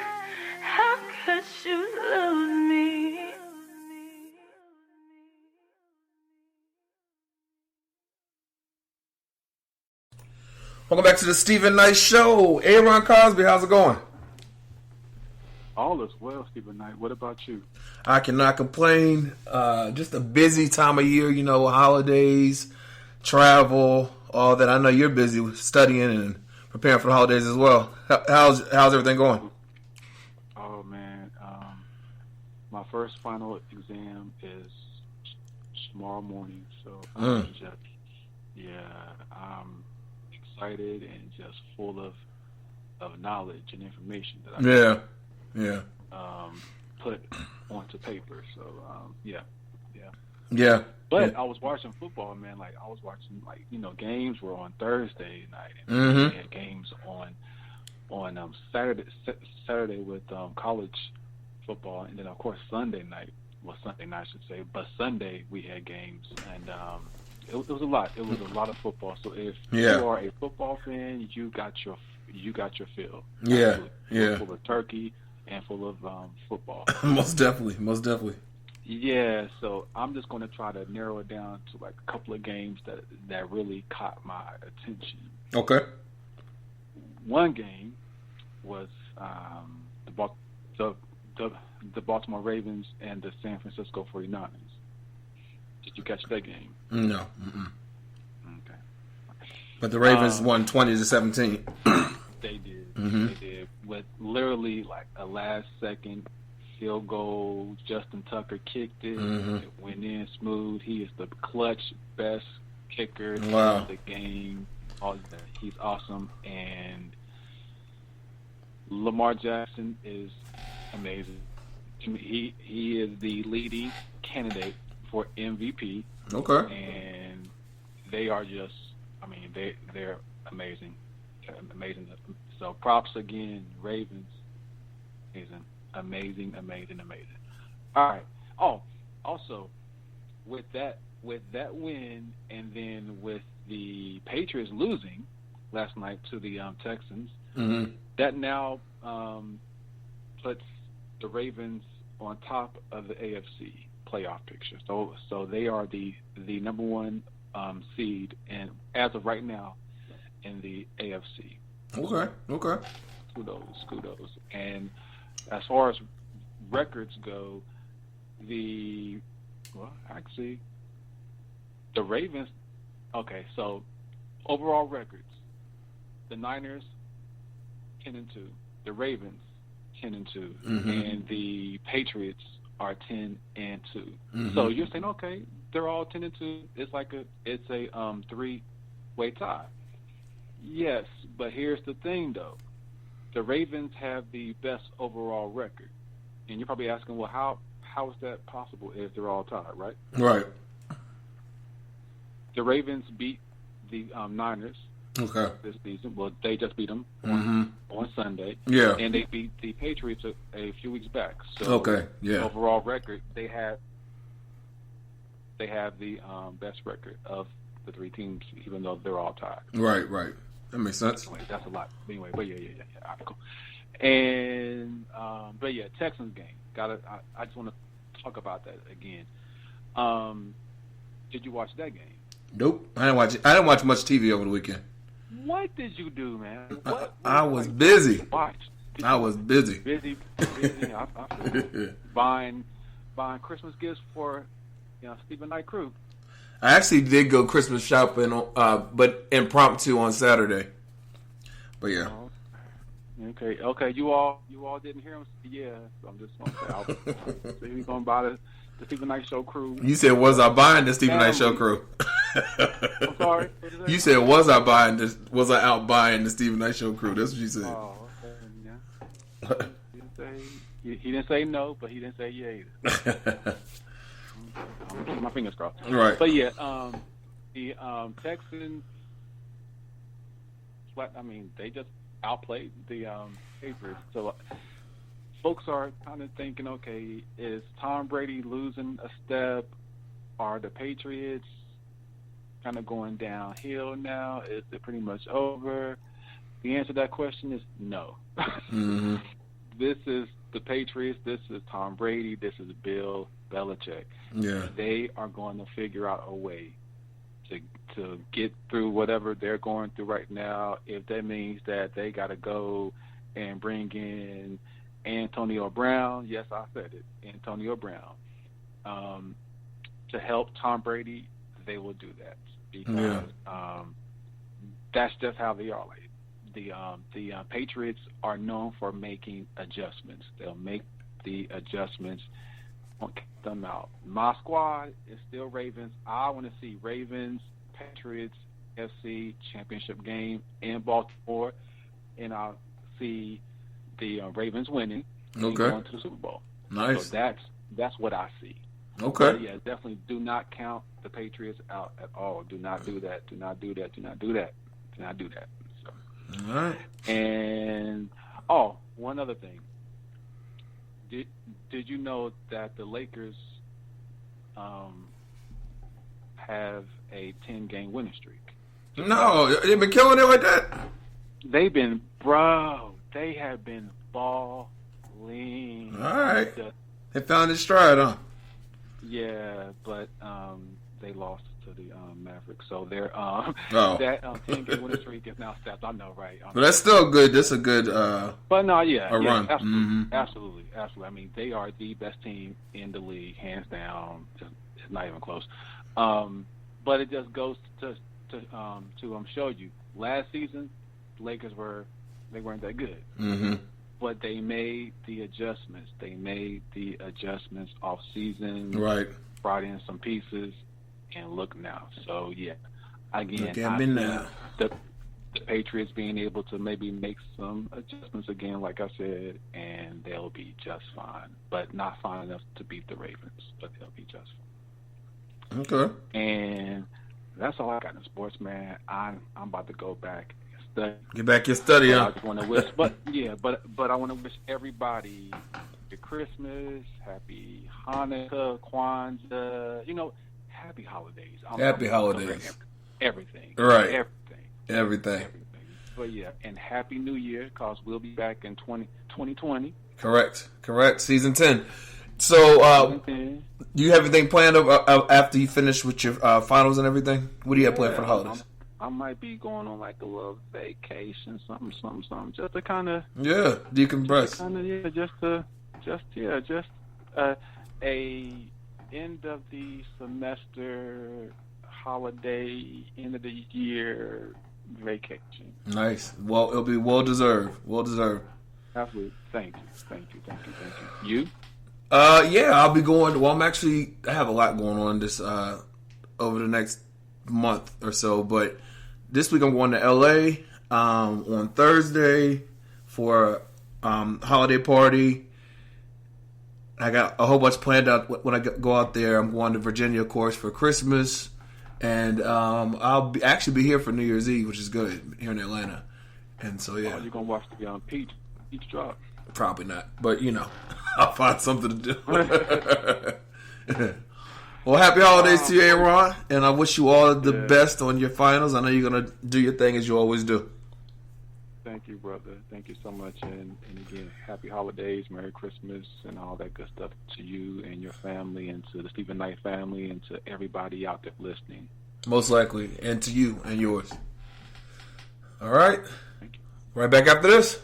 How could you lose me? Welcome back to the Stephen Knight Show. Aaron Cosby, how's it going? All is well, Stephen Knight. What about you? I cannot complain. Just a busy time of year, holidays, travel, all that. I know you're busy with studying and preparing for the holidays as well. How's everything going? Oh man, my first final exam is tomorrow morning, so I'm excited and just full of knowledge and information that I put onto paper. So But I was watching football, man. Like I was watching, games were on Thursday night, and we had games on Saturday with college football, and then of course Sunday night. Well, Sunday night I should say, but Sunday we had games, and it was a lot. It was a lot of football. So if you are a football fan, you got your fill. Yeah, full of turkey and full of football. Most definitely. Yeah, so I'm just going to try to narrow it down to like a couple of games that really caught my attention. Okay. One game was the Baltimore Ravens and the San Francisco 49ers. Did you catch that game? No. Okay. But the Ravens won 20-17. They did. They did. With literally like a last-second field goal. Justin Tucker kicked it. It went in smooth. He is the clutch best kicker in the game. He's awesome. And Lamar Jackson is amazing. He is the leading candidate for MVP. Okay. And they are just, they're amazing. Amazing. So props again, Ravens. Amazing. All right. Oh, also with that win, and then with the Patriots losing last night to the Texans, that now puts the Ravens on top of the AFC playoff picture. So they are the number one seed, and as of right now, in the AFC. Okay. Kudos. And as far as records go, the Ravens. Okay, so overall records: the Niners 10-2, the Ravens 10-2, and the Patriots are 10-2. So you're saying, okay, they're all 10-2. It's a three-way tie. Yes, but here's the thing, though. The Ravens have the best overall record. And you're probably asking, well, how is that possible if they're all tied, right? Right. The Ravens beat the Niners this season. Well, they just beat them on Sunday. Yeah. And they beat the Patriots a few weeks back. So overall record, they have the best record of the three teams, even though they're all tied. Right. That makes sense. Anyway, that's a lot. Anyway, but yeah. Cool. And but yeah, Texans game. I just want to talk about that again. Did you watch that game? Nope. I didn't watch much TV over the weekend. What did you do, man? I was busy. I was busy. Busy. I feel buying Christmas gifts for Stephen Knight crew. I actually did go Christmas shopping, but impromptu on Saturday. But yeah. Okay. You all didn't hear him. Yeah. So I'm just gonna say, he's gonna buy the Stephen Knight Show crew. You said, was I buying the Stephen Knight Show crew? I'm sorry. You said, was I out buying the Stephen Knight Show crew? That's what you said. Oh, okay. Yeah. He didn't say no, but he didn't say yeah either. I'm keeping my fingers crossed. Right. But yeah, the Texans. They just outplayed the Patriots. So folks are kind of thinking, okay, is Tom Brady losing a step? Are the Patriots kind of going downhill now? Is it pretty much over? The answer to that question is no. This is the Patriots. This is Tom Brady. This is Bill Belichick. Yeah. They are going to figure out a way to get through whatever they're going through right now. If that means that they got to go and bring in Antonio Brown, yes, I said it, Antonio Brown, to help Tom Brady, they will do that because that's just how they are. Like, the Patriots are known for making adjustments. They'll make the adjustments, won't kick them out. My squad is still Ravens. I want to see Ravens, Patriots, FC championship game in Baltimore, and I'll see the Ravens winning and going to the Super Bowl. Nice. So that's what I see. Okay. But yeah, definitely do not count the Patriots out at all. Do not do that. Do not do that. Do not do that. Do not do that. So. All right. And one other thing. Did you know that the Lakers have a 10-game winning streak? No, they've been killing it like that. They have been balling. All right. They found its stride, huh? Yeah, but they lost to the Mavericks, so they're that 10-game winning streak is now stopped. I know, right? But that's still good. That's a good. But no, yeah, run. Absolutely. I mean, they are the best team in the league, hands down. It's not even close. But it just goes to show you. Last season, the Lakers weren't that good. Mm-hmm. But they made the adjustments. They made the adjustments off season. Right. Brought in some pieces, and look now. So yeah, again, the Patriots being able to maybe make some adjustments again, like I said, and they'll be just fine. But not fine enough to beat the Ravens, but they'll be just fine. Okay. And that's all I got in sports, man. I'm about to go back and study. Get back your study, huh? I just want to wish, but I want to wish everybody Happy Christmas, Happy Hanukkah, Kwanzaa, Happy holidays. Happy holidays. Everything. Right. Everything. But yeah, and Happy New Year, because we'll be back in 2020. Correct. Season 10. So, you have anything planned after you finish with your finals and everything? What do you have planned for the holidays? I might be going on like a little vacation, something, just to kind of decompress. A end of the semester holiday, end of the year vacation. Nice. Well, it'll be well deserved. Absolutely. Thank you. You? Yeah, I'll be going. Well, I have a lot going on this over the next month or so, but this week I'm going to LA on Thursday for holiday party. I got a whole bunch planned out when I go out there. I'm going to Virginia, of course, for Christmas, and I'll actually be here for New Year's Eve, which is good, here in Atlanta. And so yeah, you're gonna watch the Peach drop? Probably not, but I'll find something to do. Well, happy holidays to you, Aaron, and I wish you all the best on your finals. I know you're gonna do your thing as you always do. Thank you, brother. Thank you so much, and again, happy holidays, Merry Christmas, and all that good stuff to you and your family, and to the Stephen Knight family, and to everybody out there listening. Most likely, and to you and yours. All right, thank you. Right back after this.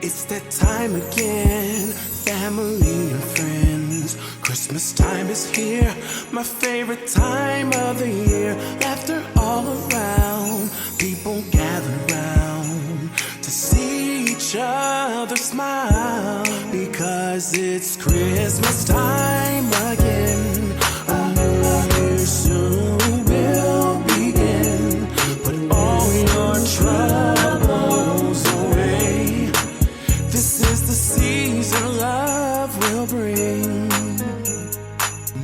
It's that time again, family and friends. Christmas time is here, my favorite time of the year. Laughter all around, people gather round to see each other smile. Because it's Christmas time again, a new year soon will begin. Put all your troubles away. This is the season love will bring.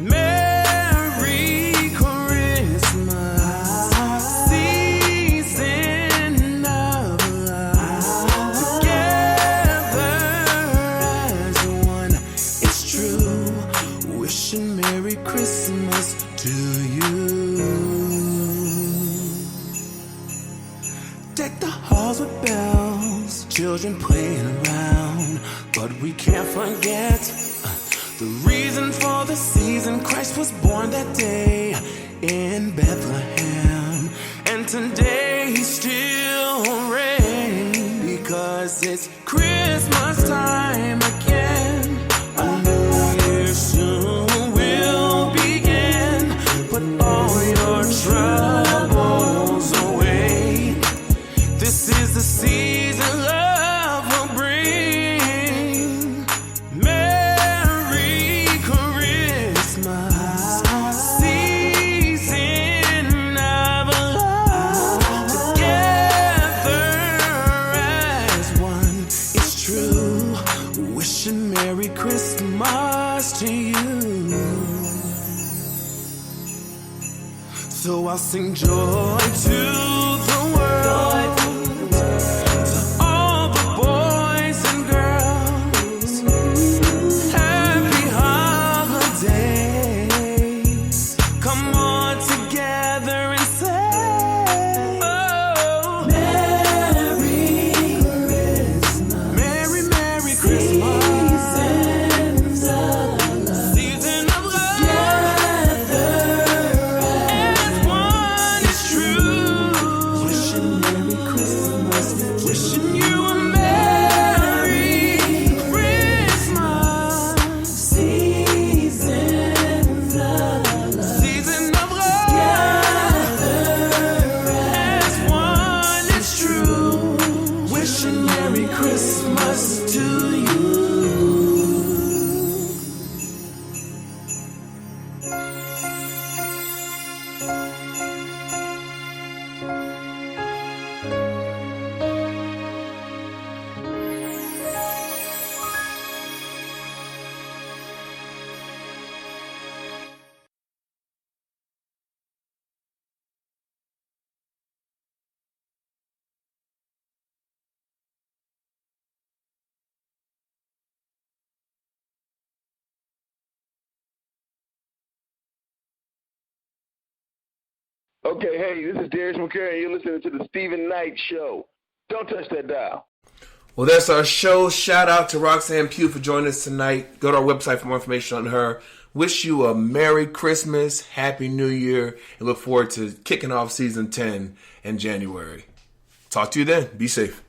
Merry Christmas, season of love. Together as one, it's true. Wishing Merry Christmas to you. Deck the halls with bells, children playing around, but we can't forget the reason for the season. Christ was born that day in Bethlehem, and today he's still it's Christmas time again. A new year soon will begin. Put all your troubles away. This is the season love will bring. Merry Christmas. Season of love. Together as one. It's true. Wishing Merry Christmas to you. So I'll sing joy to the world. To all the boys and girls. Happy holidays. Come on together and say, oh, Merry Christmas. Merry, Merry Christmas. Seasons of love. Season of love. As one is true. Wishing Merry Christmas. Wishing you a Merry Christmas. Seasons of love. Season of love. As one is true. Wishing Merry Christmas to you. Okay, hey, this is Darius McCurry, and you're listening to the Stephen Knight Show. Don't touch that dial. Well, that's our show. Shout out to Roxanne Pugh for joining us tonight. Go to our website for more information on her. Wish you a Merry Christmas, Happy New Year, and look forward to kicking off season 10 in January. Talk to you then. Be safe.